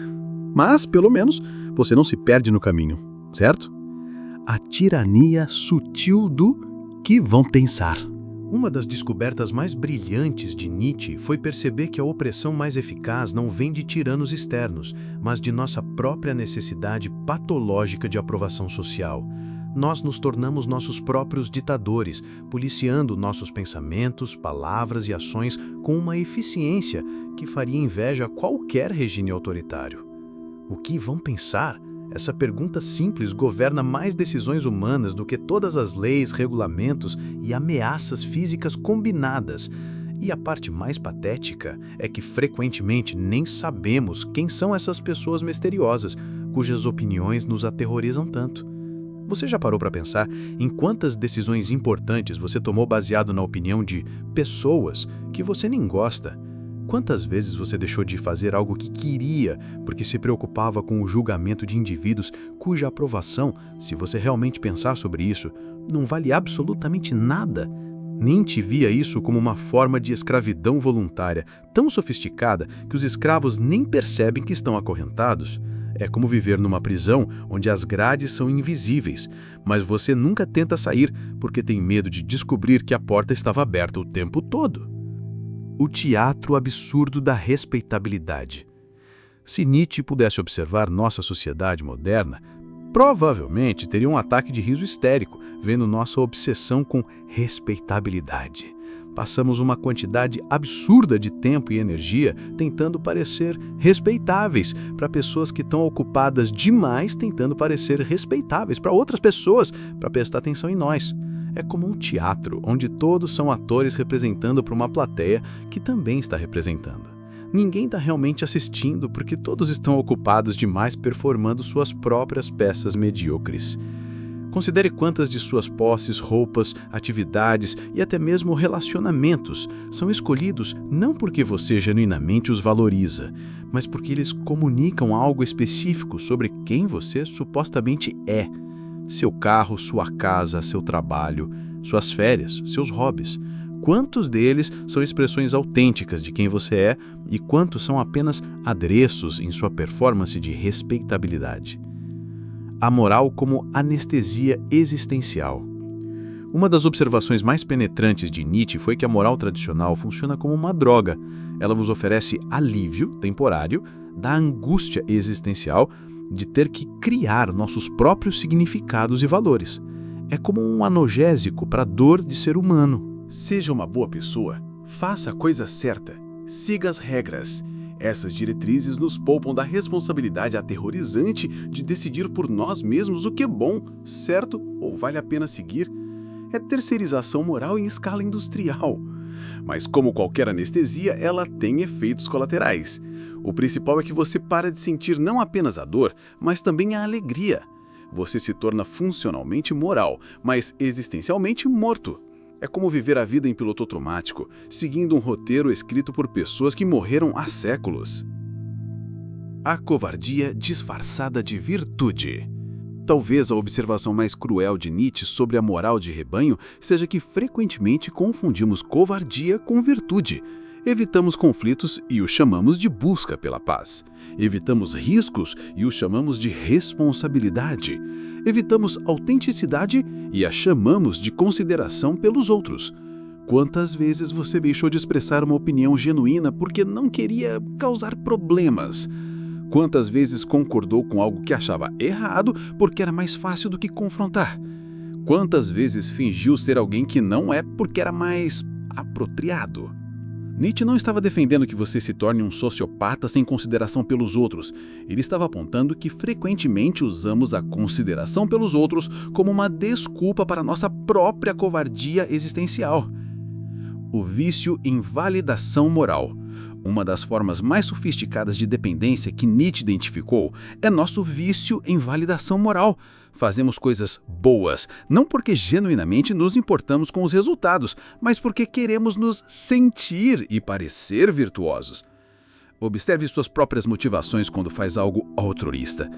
mas, pelo menos, você não se perde no caminho, certo? A tirania sutil do que vão pensar. Uma das descobertas mais brilhantes de Nietzsche foi perceber que a opressão mais eficaz não vem de tiranos externos, mas de nossa própria necessidade patológica de aprovação social. Nós nos tornamos nossos próprios ditadores, policiando nossos pensamentos, palavras e ações com uma eficiência que faria inveja a qualquer regime autoritário. O que vão pensar? Essa pergunta simples governa mais decisões humanas do que todas as leis, regulamentos e ameaças físicas combinadas. E a parte mais patética é que frequentemente nem sabemos quem são essas pessoas misteriosas, cujas opiniões nos aterrorizam tanto. Você já parou para pensar em quantas decisões importantes você tomou baseado na opinião de pessoas que você nem gosta? Quantas vezes você deixou de fazer algo que queria porque se preocupava com o julgamento de indivíduos cuja aprovação, se você realmente pensar sobre isso, não vale absolutamente nada? Nietzsche via isso como uma forma de escravidão voluntária, tão sofisticada que os escravos nem percebem que estão acorrentados. É como viver numa prisão onde as grades são invisíveis, mas você nunca tenta sair porque tem medo de descobrir que a porta estava aberta o tempo todo. O teatro absurdo da respeitabilidade. Se Nietzsche pudesse observar nossa sociedade moderna, provavelmente teria um ataque de riso histérico, vendo nossa obsessão com respeitabilidade. Passamos uma quantidade absurda de tempo e energia tentando parecer respeitáveis para pessoas que estão ocupadas demais tentando parecer respeitáveis para outras pessoas para prestar atenção em nós. É como um teatro onde todos são atores representando para uma plateia que também está representando. Ninguém está realmente assistindo porque todos estão ocupados demais performando suas próprias peças medíocres. Considere quantas de suas posses, roupas, atividades e até mesmo relacionamentos são escolhidos não porque você genuinamente os valoriza, mas porque eles comunicam algo específico sobre quem você supostamente é. Seu carro, sua casa, seu trabalho, suas férias, seus hobbies. Quantos deles são expressões autênticas de quem você é e quantos são apenas adereços em sua performance de respeitabilidade? A moral como anestesia existencial. Uma das observações mais penetrantes de Nietzsche foi que a moral tradicional funciona como uma droga. Ela vos oferece alívio temporário da angústia existencial de ter que criar nossos próprios significados e valores. É como um analgésico para a dor de ser humano. Seja uma boa pessoa, faça a coisa certa, siga as regras. Essas diretrizes nos poupam da responsabilidade aterrorizante de decidir por nós mesmos o que é bom, certo ou vale a pena seguir. É terceirização moral em escala industrial. Mas como qualquer anestesia, ela tem efeitos colaterais. O principal é que você para de sentir não apenas a dor, mas também a alegria. Você se torna funcionalmente moral, mas existencialmente morto. É como viver a vida em piloto automático, seguindo um roteiro escrito por pessoas que morreram há séculos. A covardia disfarçada de virtude. Talvez a observação mais cruel de Nietzsche sobre a moral de rebanho seja que frequentemente confundimos covardia com virtude. Evitamos conflitos e os chamamos de busca pela paz. Evitamos riscos e os chamamos de responsabilidade. Evitamos autenticidade e a chamamos de consideração pelos outros. Quantas vezes você deixou de expressar uma opinião genuína porque não queria causar problemas? Quantas vezes concordou com algo que achava errado porque era mais fácil do que confrontar? Quantas vezes fingiu ser alguém que não é porque era mais apropriado? Nietzsche não estava defendendo que você se torne um sociopata sem consideração pelos outros. Ele estava apontando que frequentemente usamos a consideração pelos outros como uma desculpa para nossa própria covardia existencial. O vício em validação moral. Uma das formas mais sofisticadas de dependência que Nietzsche identificou é nosso vício em validação moral. Fazemos coisas boas, não porque genuinamente nos importamos com os resultados, mas porque queremos nos sentir e parecer virtuosos. Observe suas próprias motivações quando faz algo altruísta.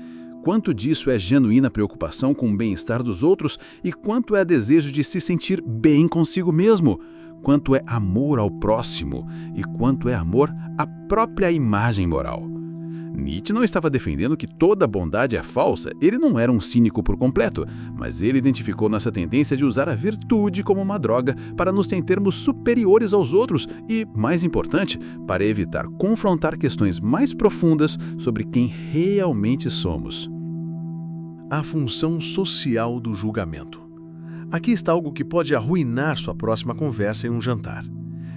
Quanto disso é genuína preocupação com o bem-estar dos outros e quanto é desejo de se sentir bem consigo mesmo? Quanto é amor ao próximo e quanto é amor à própria imagem moral? Nietzsche não estava defendendo que toda bondade é falsa, ele não era um cínico por completo, mas ele identificou nossa tendência de usar a virtude como uma droga para nos sentirmos superiores aos outros e, mais importante, para evitar confrontar questões mais profundas sobre quem realmente somos. A função social do julgamento. Aqui está algo que pode arruinar sua próxima conversa em um jantar.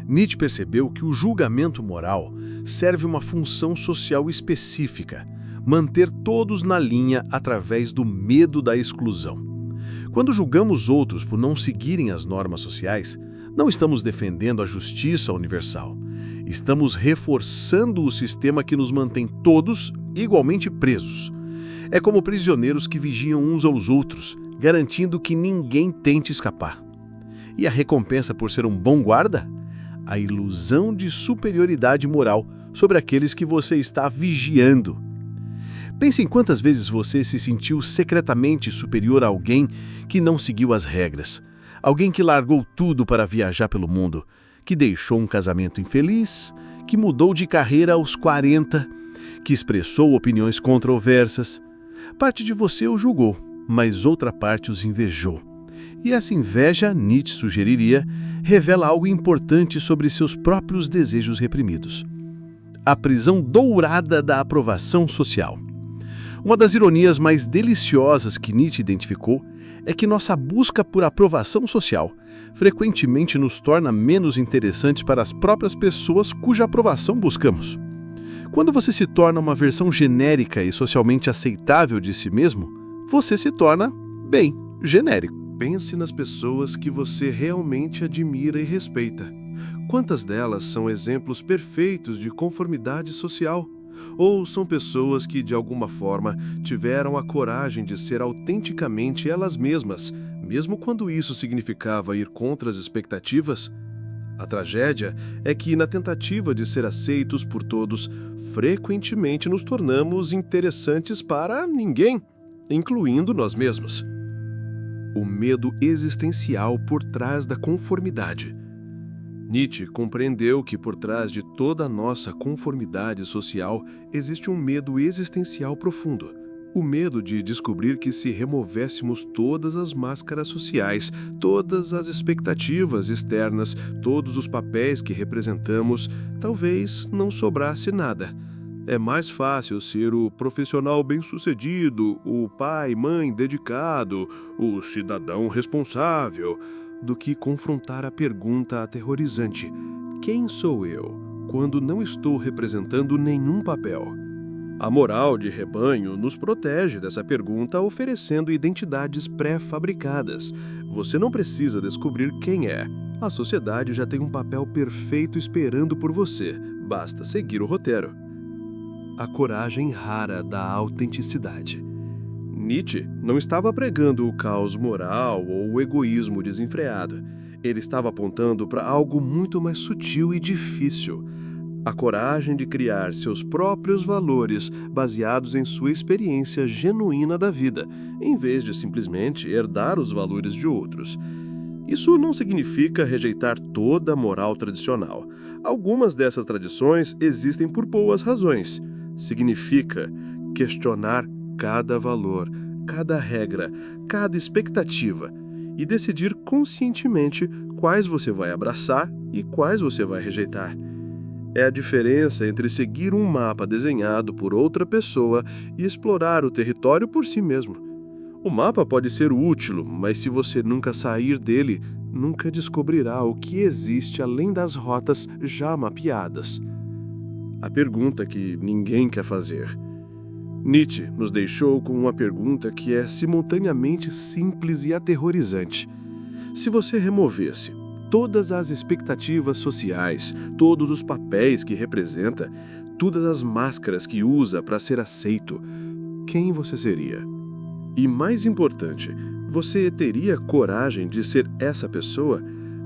Nietzsche percebeu que o julgamento moral serve uma função social específica, manter todos na linha através do medo da exclusão. Quando julgamos outros por não seguirem as normas sociais, não estamos defendendo a justiça universal. Estamos reforçando o sistema que nos mantém todos igualmente presos. É como prisioneiros que vigiam uns aos outros, garantindo que ninguém tente escapar. E a recompensa por ser um bom guarda? A ilusão de superioridade moral sobre aqueles que você está vigiando. Pense em quantas vezes você se sentiu secretamente superior a alguém que não seguiu as regras, alguém que largou tudo para viajar pelo mundo, que deixou um casamento infeliz, que mudou de carreira aos 40, que expressou opiniões controversas. Parte de você o julgou, mas outra parte os invejou. E essa inveja, Nietzsche sugeriria, revela algo importante sobre seus próprios desejos reprimidos. A prisão dourada da aprovação social. Uma das ironias mais deliciosas que Nietzsche identificou é que nossa busca por aprovação social frequentemente nos torna menos interessantes para as próprias pessoas cuja aprovação buscamos. Quando você se torna uma versão genérica e socialmente aceitável de si mesmo, você se torna, bem, genérico. Pense nas pessoas que você realmente admira e respeita. Quantas delas são exemplos perfeitos de conformidade social? Ou são pessoas que, de alguma forma, tiveram a coragem de ser autenticamente elas mesmas, mesmo quando isso significava ir contra as expectativas? A tragédia é que, na tentativa de ser aceitos por todos, frequentemente nos tornamos interessantes para ninguém, incluindo nós mesmos. O medo existencial por trás da conformidade. Nietzsche compreendeu que por trás de toda a nossa conformidade social existe um medo existencial profundo. O medo de descobrir que, se removéssemos todas as máscaras sociais, todas as expectativas externas, todos os papéis que representamos, talvez não sobrasse nada. É mais fácil ser o profissional bem-sucedido, o pai, mãe dedicado, o cidadão responsável, do que confrontar a pergunta aterrorizante: quem sou eu, quando não estou representando nenhum papel? A moral de rebanho nos protege dessa pergunta, oferecendo identidades pré-fabricadas. Você não precisa descobrir quem é. A sociedade já tem um papel perfeito esperando por você. Basta seguir o roteiro. A coragem rara da autenticidade. Nietzsche não estava pregando o caos moral ou o egoísmo desenfreado. Ele estava apontando para algo muito mais sutil e difícil: a coragem de criar seus próprios valores baseados em sua experiência genuína da vida, em vez de simplesmente herdar os valores de outros. Isso não significa rejeitar toda a moral tradicional. Algumas dessas tradições existem por boas razões. Significa questionar cada valor, cada regra, cada expectativa e decidir conscientemente quais você vai abraçar e quais você vai rejeitar. É a diferença entre seguir um mapa desenhado por outra pessoa e explorar o território por si mesmo. O mapa pode ser útil, mas se você nunca sair dele, nunca descobrirá o que existe além das rotas já mapeadas. A pergunta que ninguém quer fazer. Nietzsche nos deixou com uma pergunta que é simultaneamente simples e aterrorizante. Se você removesse todas as expectativas sociais, todos os papéis que representa, todas as máscaras que usa para ser aceito, quem você seria? E mais importante, você teria coragem de ser essa pessoa,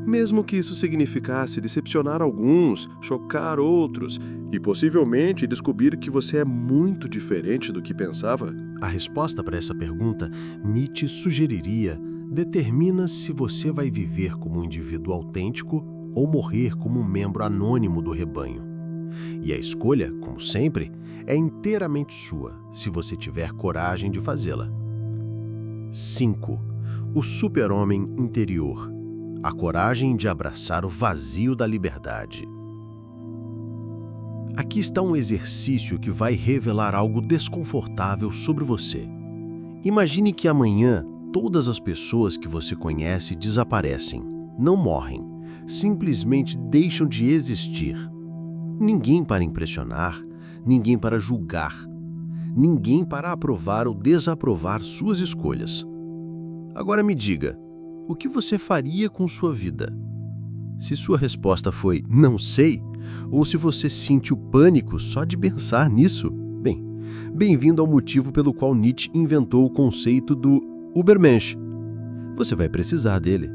mesmo que isso significasse decepcionar alguns, chocar outros e possivelmente descobrir que você é muito diferente do que pensava? A resposta para essa pergunta, Nietzsche sugeriria: determina se você vai viver como um indivíduo autêntico ou morrer como um membro anônimo do rebanho. E a escolha, como sempre, é inteiramente sua, se você tiver coragem de fazê-la. 5. O super-homem interior. A coragem de abraçar o vazio da liberdade. Aqui está um exercício que vai revelar algo desconfortável sobre você. Imagine que amanhã todas as pessoas que você conhece desaparecem, não morrem, simplesmente deixam de existir. Ninguém para impressionar, ninguém para julgar, ninguém para aprovar ou desaprovar suas escolhas. Agora me diga, o que você faria com sua vida? Se sua resposta foi "não sei", ou se você sentiu pânico só de pensar nisso, bem-vindo ao motivo pelo qual Nietzsche inventou o conceito do Übermensch. Você vai precisar dele.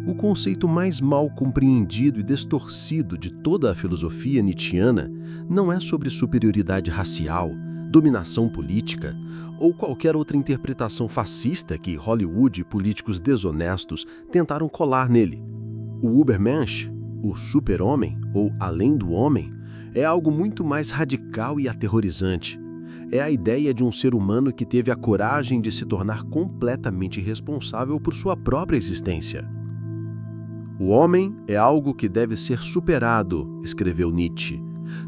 O conceito mais mal compreendido e distorcido de toda a filosofia nietzschiana não é sobre superioridade racial, dominação política ou qualquer outra interpretação fascista que Hollywood e políticos desonestos tentaram colar nele. O Übermensch, o super-homem ou além do homem, é algo muito mais radical e aterrorizante. É a ideia de um ser humano que teve a coragem de se tornar completamente responsável por sua própria existência. O homem é algo que deve ser superado, escreveu Nietzsche,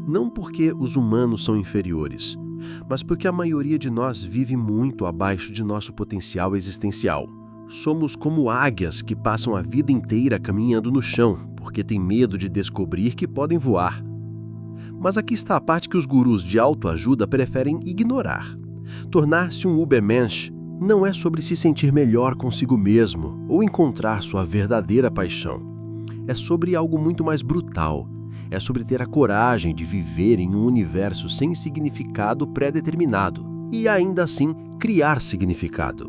não porque os humanos são inferiores, mas porque a maioria de nós vive muito abaixo de nosso potencial existencial. Somos como águias que passam a vida inteira caminhando no chão, porque têm medo de descobrir que podem voar. Mas aqui está a parte que os gurus de autoajuda preferem ignorar. Tornar-se um Übermensch não é sobre se sentir melhor consigo mesmo ou encontrar sua verdadeira paixão. É sobre algo muito mais brutal. é sobre ter a coragem de viver em um universo sem significado pré-determinado e ainda assim criar significado.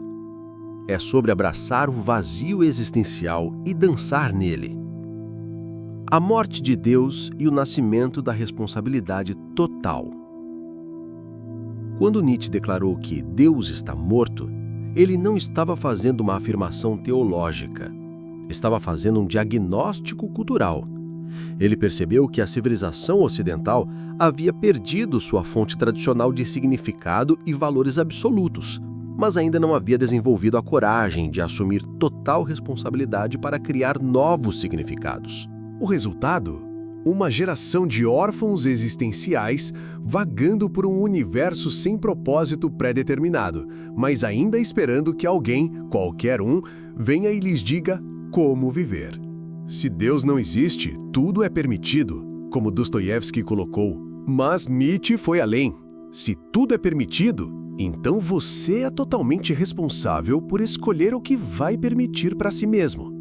É sobre abraçar o vazio existencial e dançar nele. A morte de Deus e o nascimento da responsabilidade total. Quando Nietzsche declarou que Deus está morto, ele não estava fazendo uma afirmação teológica. Estava fazendo um diagnóstico cultural. Ele percebeu que a civilização ocidental havia perdido sua fonte tradicional de significado e valores absolutos, mas ainda não havia desenvolvido a coragem de assumir total responsabilidade para criar novos significados. O resultado? Uma geração de órfãos existenciais vagando por um universo sem propósito pré-determinado, mas ainda esperando que alguém, qualquer um, venha e lhes diga como viver. Se Deus não existe, tudo é permitido, como Dostoiévski colocou. Mas Nietzsche foi além. Se tudo é permitido, então você é totalmente responsável por escolher o que vai permitir para si mesmo.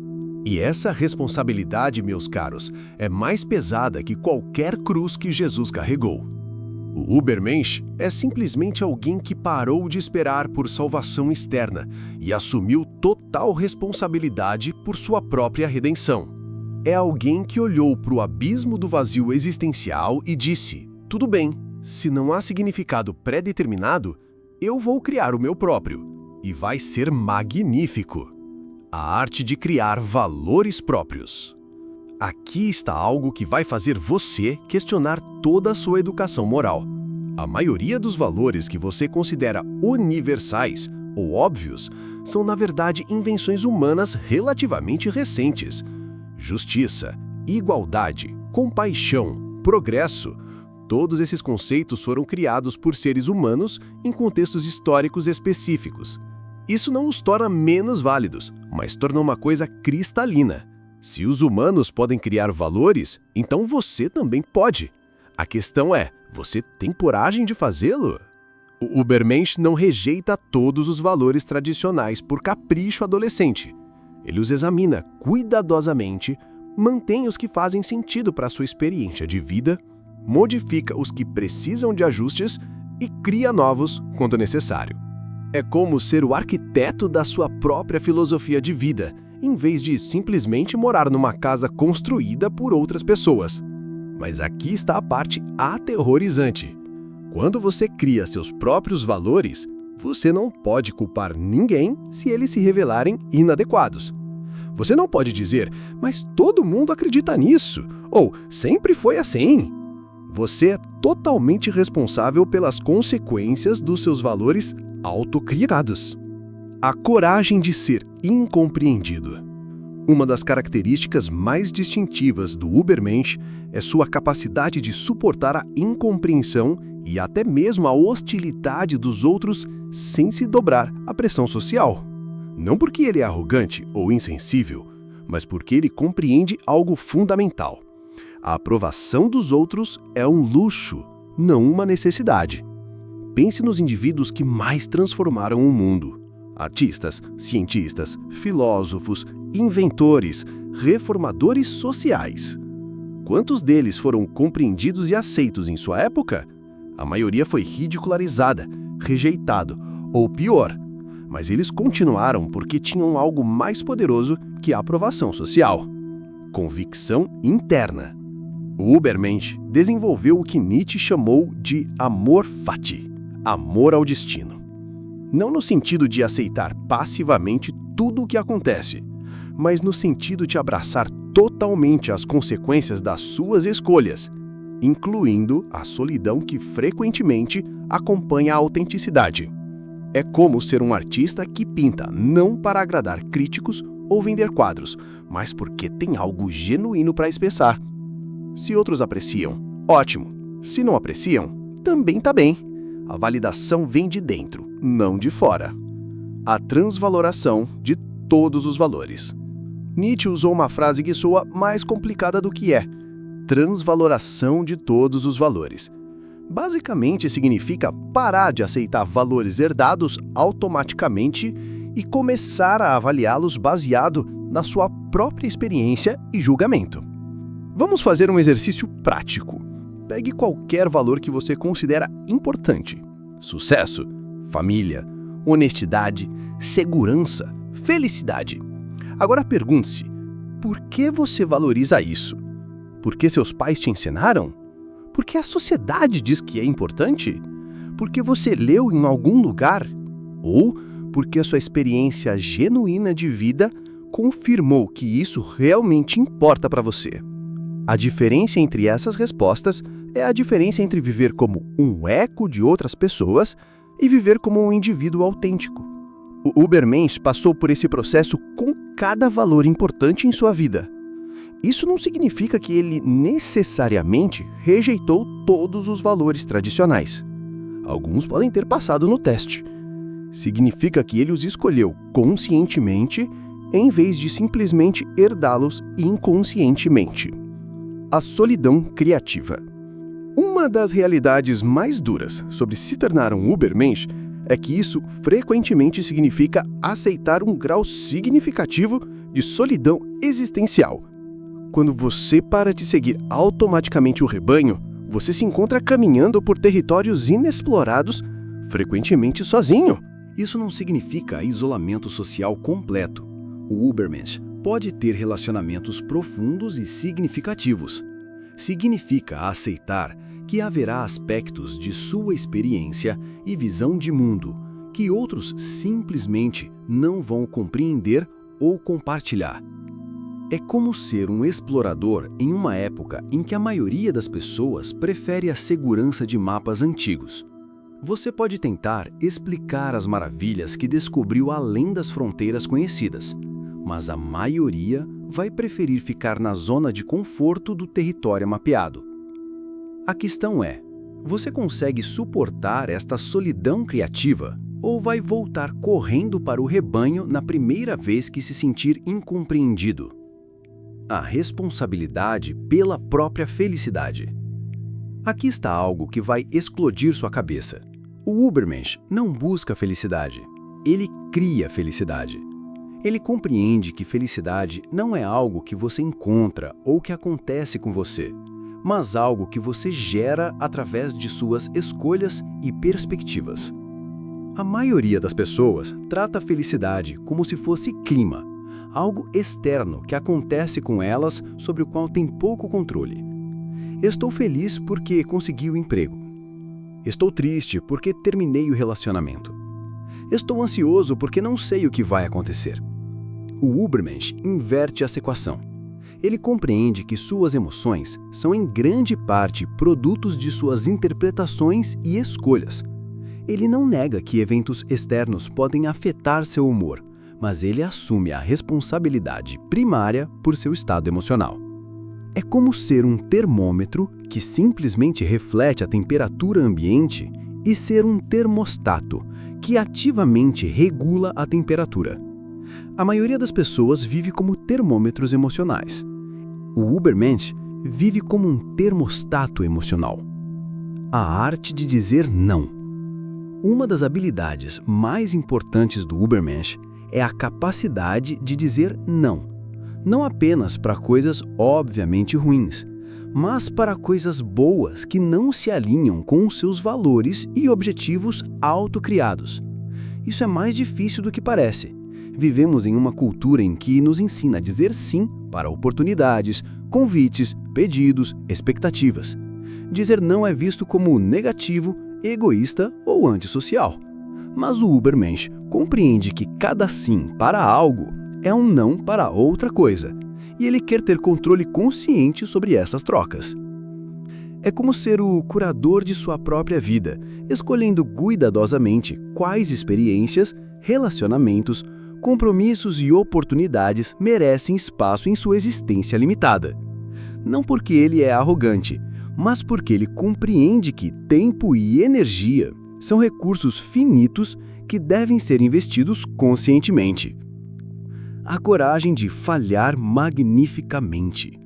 E essa responsabilidade, meus caros, é mais pesada que qualquer cruz que Jesus carregou. O Übermensch é simplesmente alguém que parou de esperar por salvação externa e assumiu total responsabilidade por sua própria redenção. É alguém que olhou para o abismo do vazio existencial e disse: tudo bem, se não há significado pré-determinado, eu vou criar o meu próprio. E vai ser magnífico. A arte de criar valores próprios. Aqui está algo que vai fazer você questionar toda a sua educação moral. A maioria dos valores que você considera universais ou óbvios são, na verdade, invenções humanas relativamente recentes. Justiça, igualdade, compaixão, progresso. Todos esses conceitos foram criados por seres humanos em contextos históricos específicos. Isso não os torna menos válidos, mas torna uma coisa cristalina. Se os humanos podem criar valores, então você também pode. A questão é, você tem coragem de fazê-lo? O Übermensch não rejeita todos os valores tradicionais por capricho adolescente. Ele os examina cuidadosamente, mantém os que fazem sentido para a sua experiência de vida, modifica os que precisam de ajustes e cria novos quando necessário. É como ser o arquiteto da sua própria filosofia de vida, em vez de simplesmente morar numa casa construída por outras pessoas. Mas aqui está a parte aterrorizante. Quando você cria seus próprios valores, você não pode culpar ninguém se eles se revelarem inadequados. Você não pode dizer, mas todo mundo acredita nisso, ou sempre foi assim. Você é totalmente responsável pelas consequências dos seus valores autocriados. A coragem de ser incompreendido. Uma das características mais distintivas do Übermensch é sua capacidade de suportar a incompreensão e até mesmo a hostilidade dos outros sem se dobrar à pressão social. Não porque ele é arrogante ou insensível, mas porque ele compreende algo fundamental. A aprovação dos outros é um luxo, não uma necessidade. Pense nos indivíduos que mais transformaram o mundo. Artistas, cientistas, filósofos, inventores, reformadores sociais. Quantos deles foram compreendidos e aceitos em sua época? A maioria foi ridicularizada, rejeitado, ou pior. Mas eles continuaram porque tinham algo mais poderoso que a aprovação social. Convicção interna. O Übermensch desenvolveu o que Nietzsche chamou de amor fati, amor ao destino. Não no sentido de aceitar passivamente tudo o que acontece, mas no sentido de abraçar totalmente as consequências das suas escolhas, incluindo a solidão que frequentemente acompanha a autenticidade. É como ser um artista que pinta não para agradar críticos ou vender quadros, mas porque tem algo genuíno para expressar. Se outros apreciam, ótimo. Se não apreciam, também tá bem. A validação vem de dentro, não de fora. A transvaloração de todos os valores. Nietzsche usou uma frase que soa mais complicada do que é: transvaloração de todos os valores. Basicamente significa parar de aceitar valores herdados automaticamente e começar a avaliá-los baseado na sua própria experiência e julgamento. Vamos fazer um exercício prático. Pegue qualquer valor que você considera importante. Sucesso, família, honestidade, segurança, felicidade. Agora pergunte-se, por que você valoriza isso? Porque seus pais te ensinaram? Porque a sociedade diz que é importante? Porque você leu em algum lugar? Ou porque a sua experiência genuína de vida confirmou que isso realmente importa para você? A diferença entre essas respostas é a diferença entre viver como um eco de outras pessoas e viver como um indivíduo autêntico. O Ubermensch passou por esse processo com cada valor importante em sua vida. Isso não significa que ele necessariamente rejeitou todos os valores tradicionais. Alguns podem ter passado no teste. Significa que ele os escolheu conscientemente em vez de simplesmente herdá-los inconscientemente. A solidão criativa. Uma das realidades mais duras sobre se tornar um Ubermensch é que isso frequentemente significa aceitar um grau significativo de solidão existencial. Quando você para de seguir automaticamente o rebanho, você se encontra caminhando por territórios inexplorados, frequentemente sozinho. Isso não significa isolamento social completo. O Ubermensch pode ter relacionamentos profundos e significativos. Significa aceitar que haverá aspectos de sua experiência e visão de mundo que outros simplesmente não vão compreender ou compartilhar. É como ser um explorador em uma época em que a maioria das pessoas prefere a segurança de mapas antigos. Você pode tentar explicar as maravilhas que descobriu além das fronteiras conhecidas, mas a maioria vai preferir ficar na zona de conforto do território mapeado. A questão é, você consegue suportar esta solidão criativa ou vai voltar correndo para o rebanho na primeira vez que se sentir incompreendido? A responsabilidade pela própria felicidade. Aqui está algo que vai explodir sua cabeça. O Ubermensch não busca felicidade, ele cria felicidade. Ele compreende que felicidade não é algo que você encontra ou que acontece com você, mas algo que você gera através de suas escolhas e perspectivas. A maioria das pessoas trata a felicidade como se fosse clima, algo externo que acontece com elas sobre o qual tem pouco controle. Estou feliz porque consegui o emprego. Estou triste porque terminei o relacionamento. Estou ansioso porque não sei o que vai acontecer. O Ubermensch inverte essa equação. Ele compreende que suas emoções são em grande parte produtos de suas interpretações e escolhas. Ele não nega que eventos externos podem afetar seu humor, mas ele assume a responsabilidade primária por seu estado emocional. É como ser um termômetro que simplesmente reflete a temperatura ambiente e ser um termostato que ativamente regula a temperatura. A maioria das pessoas vive como termômetros emocionais. O Ubermensch vive como um termostato emocional. A arte de dizer não. Uma das habilidades mais importantes do Ubermensch é a capacidade de dizer não. Não apenas para coisas obviamente ruins, mas para coisas boas que não se alinham com os seus valores e objetivos autocriados. Isso é mais difícil do que parece. Vivemos em uma cultura em que nos ensina a dizer sim para oportunidades, convites, pedidos, expectativas. Dizer não é visto como negativo, egoísta ou antissocial. Mas o Ubermensch compreende que cada sim para algo é um não para outra coisa, e ele quer ter controle consciente sobre essas trocas. É como ser o curador de sua própria vida, escolhendo cuidadosamente quais experiências, relacionamentos, compromissos e oportunidades merecem espaço em sua existência limitada. Não porque ele é arrogante, mas porque ele compreende que tempo e energia são recursos finitos que devem ser investidos conscientemente. A coragem de falhar magnificamente.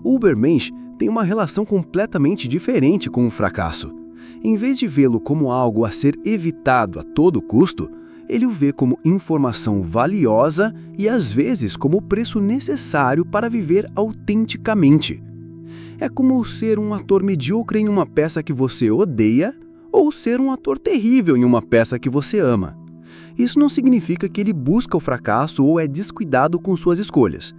O Ubermensch tem uma relação completamente diferente com o fracasso. Em vez de vê-lo como algo a ser evitado a todo custo, ele o vê como informação valiosa e às vezes como o preço necessário para viver autenticamente. É como ser um ator medíocre em uma peça que você odeia ou ser um ator terrível em uma peça que você ama. Isso não significa que ele busca o fracasso ou é descuidado com suas escolhas,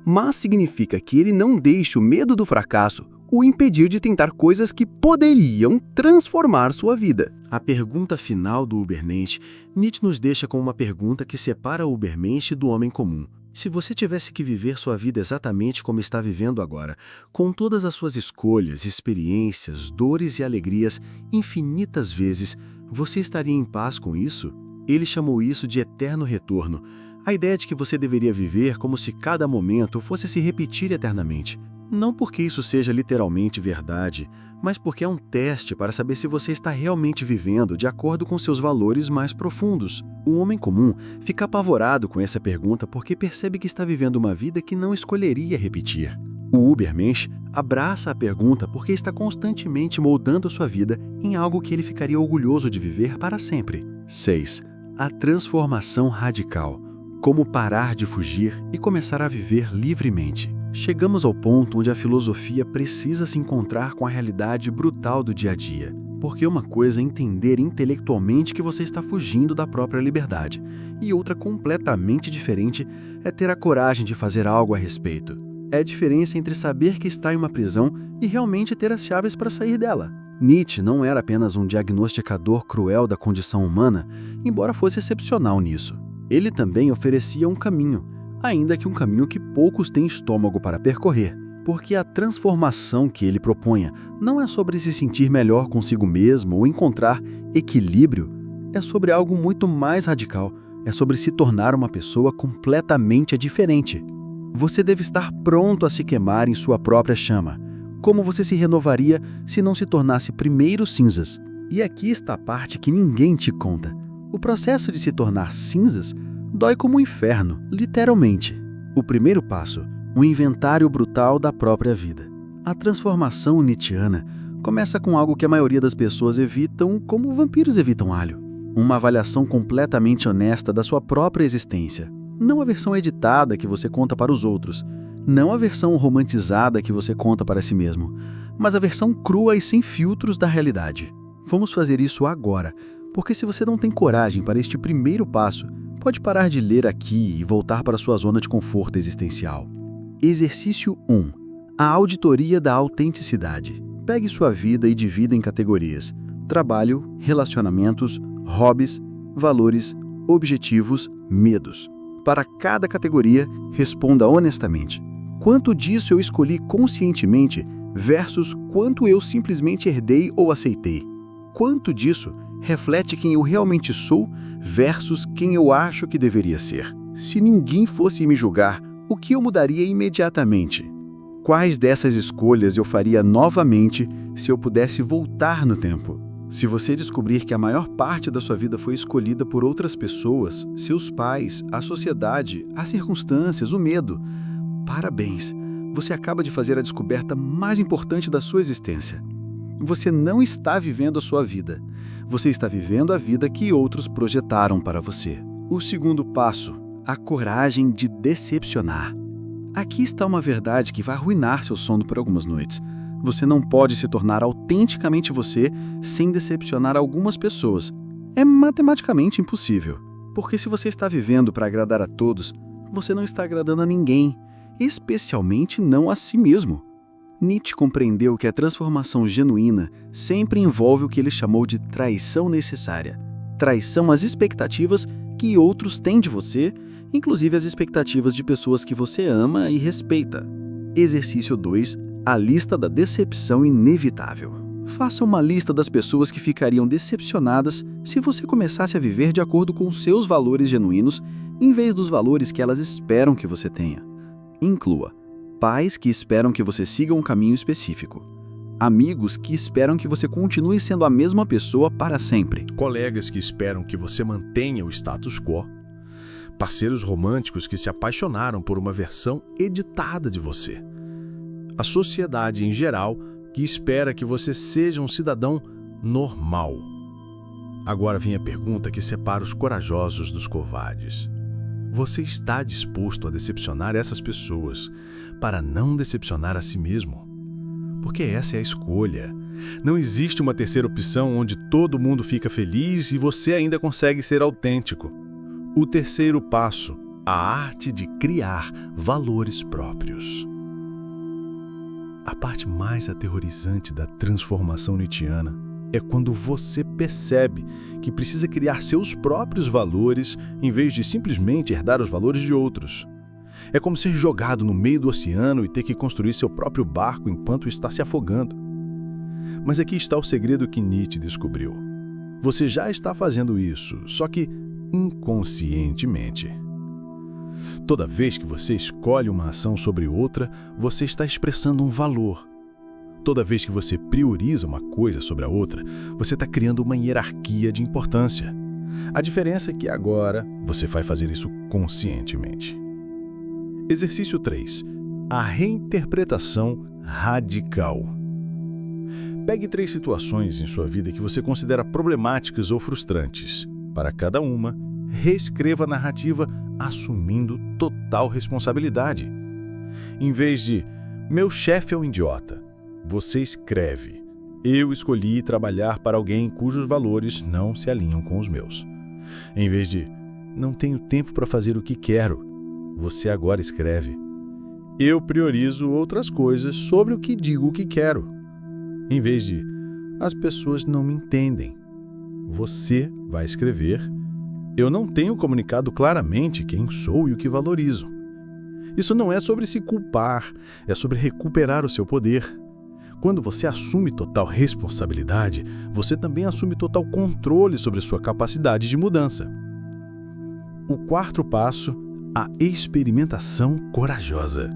mas significa que ele não deixa o medo do fracasso o impedir de tentar coisas que poderiam transformar sua vida. A pergunta final do Ubermensch, Nietzsche nos deixa com uma pergunta que separa o Ubermensch do homem comum. Se você tivesse que viver sua vida exatamente como está vivendo agora, com todas as suas escolhas, experiências, dores e alegrias, infinitas vezes, você estaria em paz com isso? Ele chamou isso de eterno retorno, a ideia de que você deveria viver como se cada momento fosse se repetir eternamente. Não porque isso seja literalmente verdade, mas porque é um teste para saber se você está realmente vivendo de acordo com seus valores mais profundos. O homem comum fica apavorado com essa pergunta porque percebe que está vivendo uma vida que não escolheria repetir. O Ubermensch abraça a pergunta porque está constantemente moldando sua vida em algo que ele ficaria orgulhoso de viver para sempre. 6. A transformação radical. Como parar de fugir e começar a viver livremente. Chegamos ao ponto onde a filosofia precisa se encontrar com a realidade brutal do dia a dia. Porque uma coisa é entender intelectualmente que você está fugindo da própria liberdade, e outra completamente diferente é ter a coragem de fazer algo a respeito. É a diferença entre saber que está em uma prisão e realmente ter as chaves para sair dela. Nietzsche não era apenas um diagnosticador cruel da condição humana, embora fosse excepcional nisso. Ele também oferecia um caminho, ainda que um caminho que poucos têm estômago para percorrer, porque a transformação que ele propunha não é sobre se sentir melhor consigo mesmo ou encontrar equilíbrio, é sobre algo muito mais radical, é sobre se tornar uma pessoa completamente diferente. Você deve estar pronto a se queimar em sua própria chama. Como você se renovaria se não se tornasse primeiro cinzas? E aqui está a parte que ninguém te conta. O processo de se tornar cinzas dói como um inferno, literalmente. O primeiro passo, um inventário brutal da própria vida. A transformação nietzschiana começa com algo que a maioria das pessoas evitam como vampiros evitam alho. Uma avaliação completamente honesta da sua própria existência. Não a versão editada que você conta para os outros. Não a versão romantizada que você conta para si mesmo. Mas a versão crua e sem filtros da realidade. Vamos fazer isso agora, porque se você não tem coragem para este primeiro passo, pode parar de ler aqui e voltar para sua zona de conforto existencial. Exercício 1. A auditoria da autenticidade. Pegue sua vida e divida em categorias: trabalho, relacionamentos, hobbies, valores, objetivos, medos. Para cada categoria, responda honestamente. Quanto disso eu escolhi conscientemente versus quanto eu simplesmente herdei ou aceitei? Quanto disso reflete quem eu realmente sou versus quem eu acho que deveria ser? Se ninguém fosse me julgar, o que eu mudaria imediatamente? Quais dessas escolhas eu faria novamente se eu pudesse voltar no tempo? Se você descobrir que a maior parte da sua vida foi escolhida por outras pessoas, seus pais, a sociedade, as circunstâncias, o medo, parabéns! Você acaba de fazer a descoberta mais importante da sua existência. Você não está vivendo a sua vida. Você está vivendo a vida que outros projetaram para você. O segundo passo, a coragem de decepcionar. Aqui está uma verdade que vai arruinar seu sono por algumas noites. Você não pode se tornar autenticamente você sem decepcionar algumas pessoas. É matematicamente impossível. Porque se você está vivendo para agradar a todos, você não está agradando a ninguém, especialmente não a si mesmo. Nietzsche compreendeu que a transformação genuína sempre envolve o que ele chamou de traição necessária. Traição às expectativas que outros têm de você, inclusive as expectativas de pessoas que você ama e respeita. Exercício 2. A lista da decepção inevitável. Faça uma lista das pessoas que ficariam decepcionadas se você começasse a viver de acordo com seus valores genuínos, em vez dos valores que elas esperam que você tenha. Inclua pais que esperam que você siga um caminho específico. Amigos que esperam que você continue sendo a mesma pessoa para sempre. Colegas que esperam que você mantenha o status quo. Parceiros românticos que se apaixonaram por uma versão editada de você. A sociedade em geral que espera que você seja um cidadão normal. Agora vem a pergunta que separa os corajosos dos covardes. Você está disposto a decepcionar essas pessoas para não decepcionar a si mesmo? Porque essa é a escolha. Não existe uma terceira opção onde todo mundo fica feliz e você ainda consegue ser autêntico. O terceiro passo, a arte de criar valores próprios. A parte mais aterrorizante da transformação nietzschiana é quando você percebe que precisa criar seus próprios valores em vez de simplesmente herdar os valores de outros. É como ser jogado no meio do oceano e ter que construir seu próprio barco enquanto está se afogando. Mas aqui está o segredo que Nietzsche descobriu. Você já está fazendo isso, só que inconscientemente. Toda vez que você escolhe uma ação sobre outra, você está expressando um valor. Toda vez que você prioriza uma coisa sobre a outra, você está criando uma hierarquia de importância. A diferença é que agora você vai fazer isso conscientemente. Exercício 3. A reinterpretação radical. Pegue 3 situações em sua vida que você considera problemáticas ou frustrantes. Para cada uma, reescreva a narrativa assumindo total responsabilidade. Em vez de "meu chefe é um idiota", você escreve "eu escolhi trabalhar para alguém cujos valores não se alinham com os meus". Em vez de "não tenho tempo para fazer o que quero", você agora escreve "eu priorizo outras coisas sobre o que digo que quero". Em vez de "as pessoas não me entendem", você vai escrever "eu não tenho comunicado claramente quem sou e o que valorizo". Isso não é sobre se culpar, é sobre recuperar o seu poder. Quando você assume total responsabilidade, você também assume total controle sobre sua capacidade de mudança. O 4º passo, a experimentação corajosa.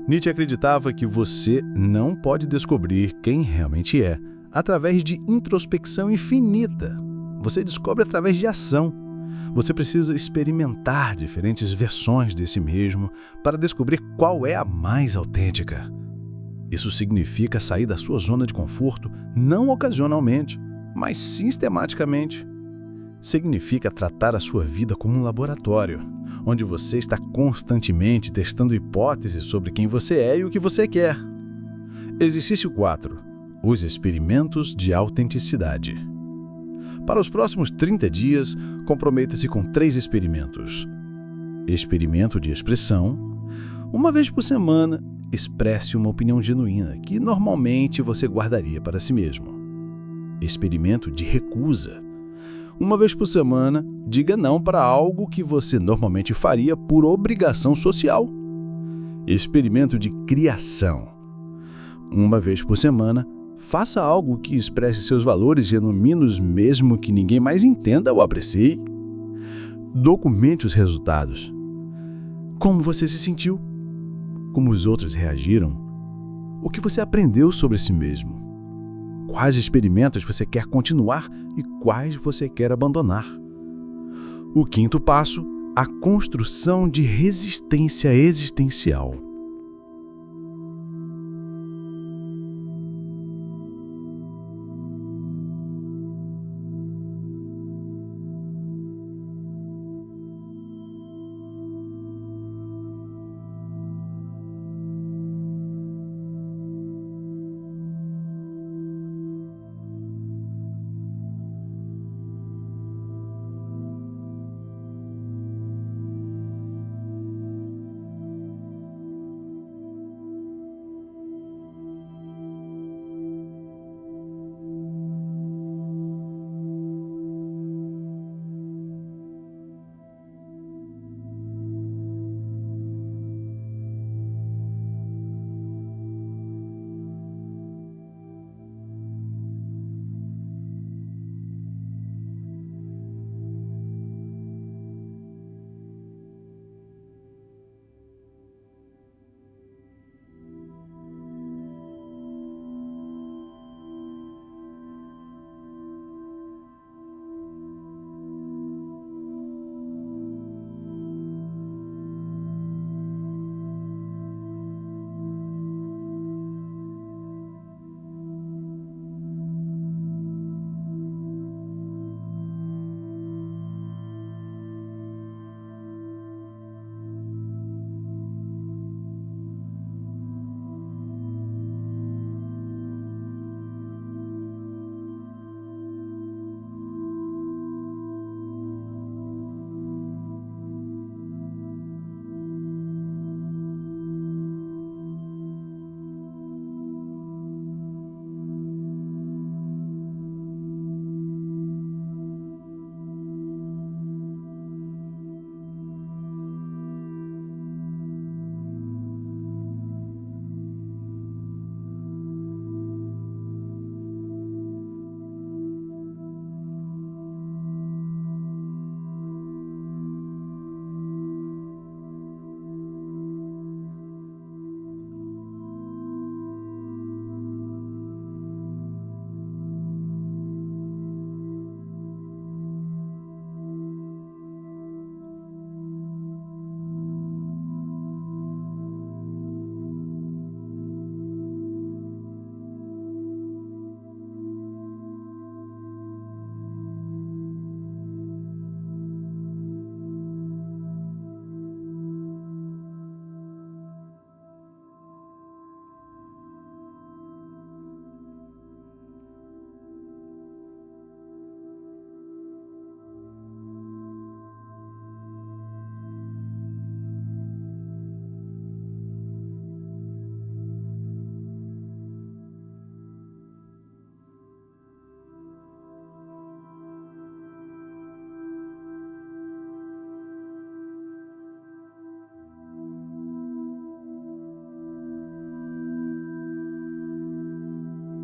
Nietzsche acreditava que você não pode descobrir quem realmente é através de introspecção infinita. Você descobre através de ação. Você precisa experimentar diferentes versões de si mesmo para descobrir qual é a mais autêntica. Isso significa sair da sua zona de conforto não ocasionalmente, mas sistematicamente. Significa tratar a sua vida como um laboratório, onde você está constantemente testando hipóteses sobre quem você é e o que você quer. Exercício 4. Os experimentos de autenticidade. Para os próximos 30 dias, comprometa-se com 3 experimentos. Experimento de expressão. Uma vez por semana, expresse uma opinião genuína que normalmente você guardaria para si mesmo. Experimento de recusa. Uma vez por semana, diga não para algo que você normalmente faria por obrigação social. Experimento de criação. Uma vez por semana, faça algo que expresse seus valores genuínos mesmo que ninguém mais entenda ou aprecie. Documente os resultados. Como você se sentiu? Como os outros reagiram? O que você aprendeu sobre si mesmo? Quais experimentos você quer continuar e quais você quer abandonar? O 5º passo, a construção de resistência existencial.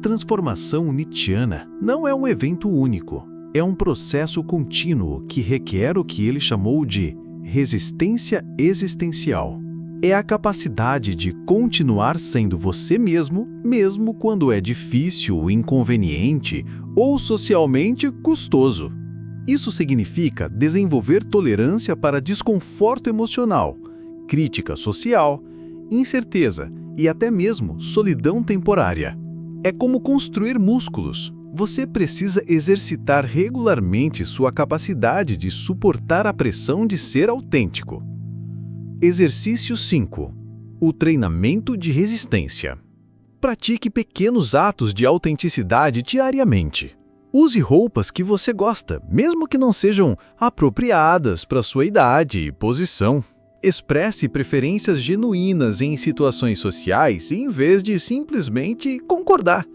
Transformação nietzschiana não é um evento único, é um processo contínuo que requer o que ele chamou de resistência existencial. É a capacidade de continuar sendo você mesmo, mesmo quando é difícil, inconveniente ou socialmente custoso. Isso significa desenvolver tolerância para desconforto emocional, crítica social, incerteza e até mesmo solidão temporária. É como construir músculos. Você precisa exercitar regularmente sua capacidade de suportar a pressão de ser autêntico. Exercício 5. O treinamento de resistência. Pratique pequenos atos de autenticidade diariamente. Use roupas que você gosta, mesmo que não sejam apropriadas para sua idade e posição. Expresse preferências genuínas em situações sociais em vez de simplesmente concordar.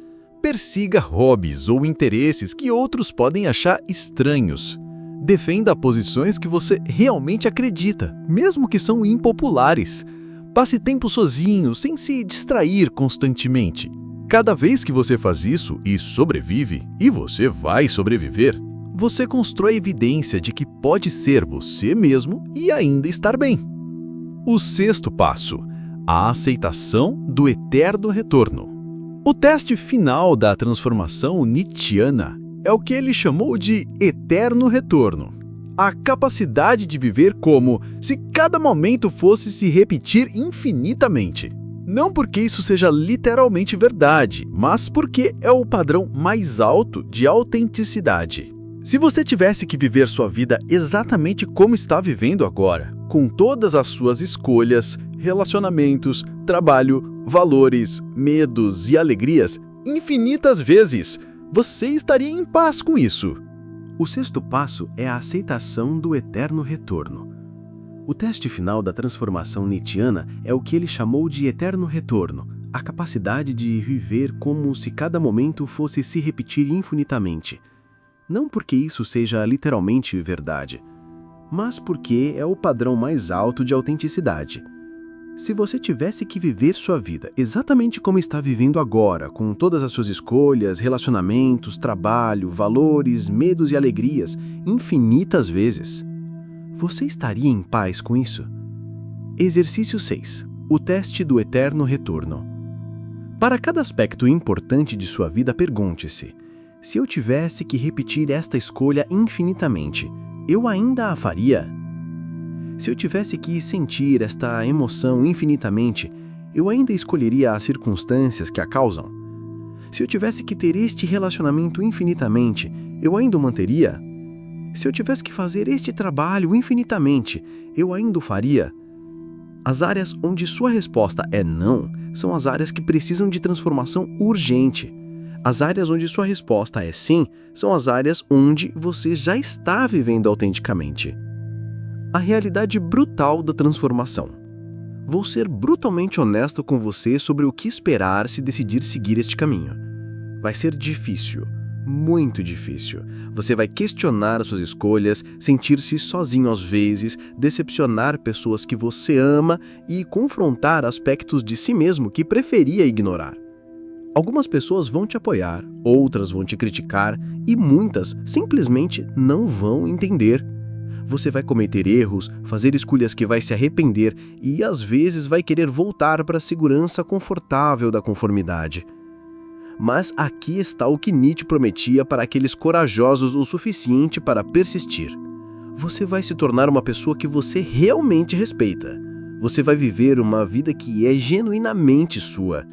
Persiga hobbies ou interesses que outros podem achar estranhos. Defenda posições que você realmente acredita, mesmo que são impopulares. Passe tempo sozinho, sem se distrair constantemente. Cada vez que você faz isso e sobrevive, e você vai sobreviver, você constrói evidência de que pode ser você mesmo e ainda estar bem. O 6º passo: a aceitação do eterno retorno. O teste final da transformação nietzschiana é o que ele chamou de eterno retorno. A capacidade de viver como se cada momento fosse se repetir infinitamente. Não porque isso seja literalmente verdade, mas porque é o padrão mais alto de autenticidade. Se você tivesse que viver sua vida exatamente como está vivendo agora, com todas as suas escolhas, relacionamentos, trabalho, valores, medos e alegrias, infinitas vezes, você estaria em paz com isso. O 6º passo é a aceitação do eterno retorno. O teste final da transformação nietzschiana é o que ele chamou de eterno retorno, a capacidade de viver como se cada momento fosse se repetir infinitamente. Não porque isso seja literalmente verdade, mas porque é o padrão mais alto de autenticidade. Se você tivesse que viver sua vida exatamente como está vivendo agora, com todas as suas escolhas, relacionamentos, trabalho, valores, medos e alegrias, infinitas vezes, você estaria em paz com isso? Exercício 6. O teste do eterno retorno. Para cada aspecto importante de sua vida, pergunte-se: se eu tivesse que repetir esta escolha infinitamente, eu ainda a faria? Se eu tivesse que sentir esta emoção infinitamente, eu ainda escolheria as circunstâncias que a causam? Se eu tivesse que ter este relacionamento infinitamente, eu ainda o manteria? Se eu tivesse que fazer este trabalho infinitamente, eu ainda o faria? As áreas onde sua resposta é não são as áreas que precisam de transformação urgente. As áreas onde sua resposta é sim são as áreas onde você já está vivendo autenticamente. A realidade brutal da transformação. Vou ser brutalmente honesto com você sobre o que esperar se decidir seguir este caminho. Vai ser difícil, muito difícil. Você vai questionar as suas escolhas, sentir-se sozinho às vezes, decepcionar pessoas que você ama e confrontar aspectos de si mesmo que preferia ignorar. Algumas pessoas vão te apoiar, outras vão te criticar e muitas simplesmente não vão entender. Você vai cometer erros, fazer escolhas que vai se arrepender e às vezes vai querer voltar para a segurança confortável da conformidade. Mas aqui está o que Nietzsche prometia para aqueles corajosos o suficiente para persistir. Você vai se tornar uma pessoa que você realmente respeita. Você vai viver uma vida que é genuinamente sua.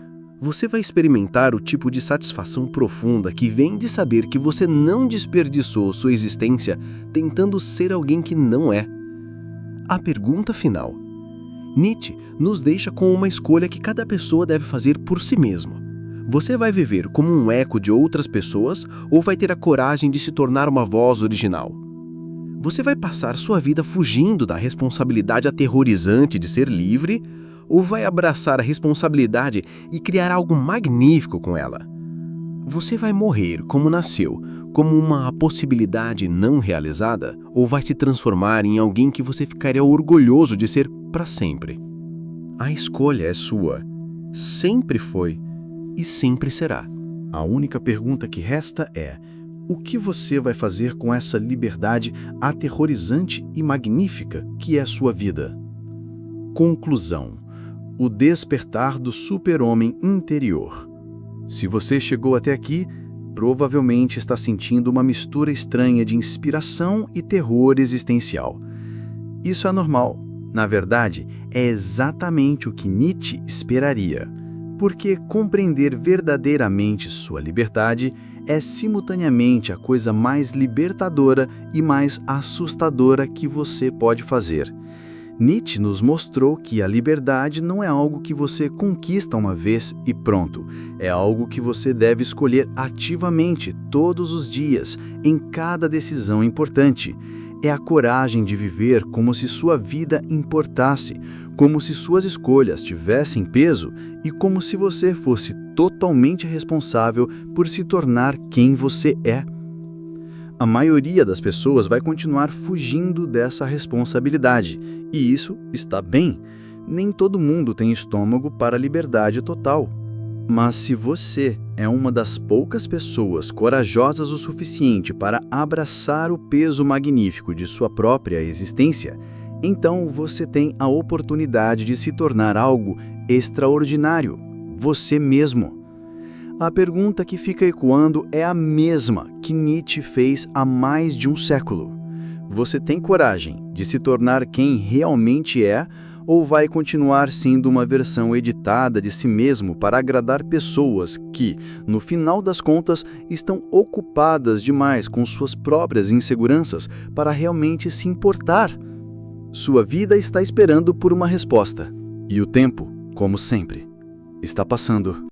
Você vai experimentar o tipo de satisfação profunda que vem de saber que você não desperdiçou sua existência tentando ser alguém que não é. A pergunta final. Nietzsche nos deixa com uma escolha que cada pessoa deve fazer por si mesmo. Você vai viver como um eco de outras pessoas ou vai ter a coragem de se tornar uma voz original? Você vai passar sua vida fugindo da responsabilidade aterrorizante de ser livre ou vai abraçar a responsabilidade e criar algo magnífico com ela? Você vai morrer como nasceu, como uma possibilidade não realizada, ou vai se transformar em alguém que você ficaria orgulhoso de ser para sempre? A escolha é sua. Sempre foi e sempre será. A única pergunta que resta é: o que você vai fazer com essa liberdade aterrorizante e magnífica que é sua vida? Conclusão: o despertar do super-homem interior. Se você chegou até aqui, provavelmente está sentindo uma mistura estranha de inspiração e terror existencial. Isso é normal. Na verdade, é exatamente o que Nietzsche esperaria, porque compreender verdadeiramente sua liberdade é simultaneamente a coisa mais libertadora e mais assustadora que você pode fazer. Nietzsche nos mostrou que a liberdade não é algo que você conquista uma vez e pronto. É algo que você deve escolher ativamente todos os dias, em cada decisão importante. É a coragem de viver como se sua vida importasse, como se suas escolhas tivessem peso e como se você fosse totalmente responsável por se tornar quem você é. A maioria das pessoas vai continuar fugindo dessa responsabilidade, e isso está bem. Nem todo mundo tem estômago para a liberdade total. Mas se você é uma das poucas pessoas corajosas o suficiente para abraçar o peso magnífico de sua própria existência, então você tem a oportunidade de se tornar algo extraordinário, você mesmo. A pergunta que fica ecoando é a mesma que Nietzsche fez há mais de um século. Você tem coragem de se tornar quem realmente é, ou vai continuar sendo uma versão editada de si mesmo para agradar pessoas que, no final das contas, estão ocupadas demais com suas próprias inseguranças para realmente se importar? Sua vida está esperando por uma resposta. E o tempo, como sempre, está passando.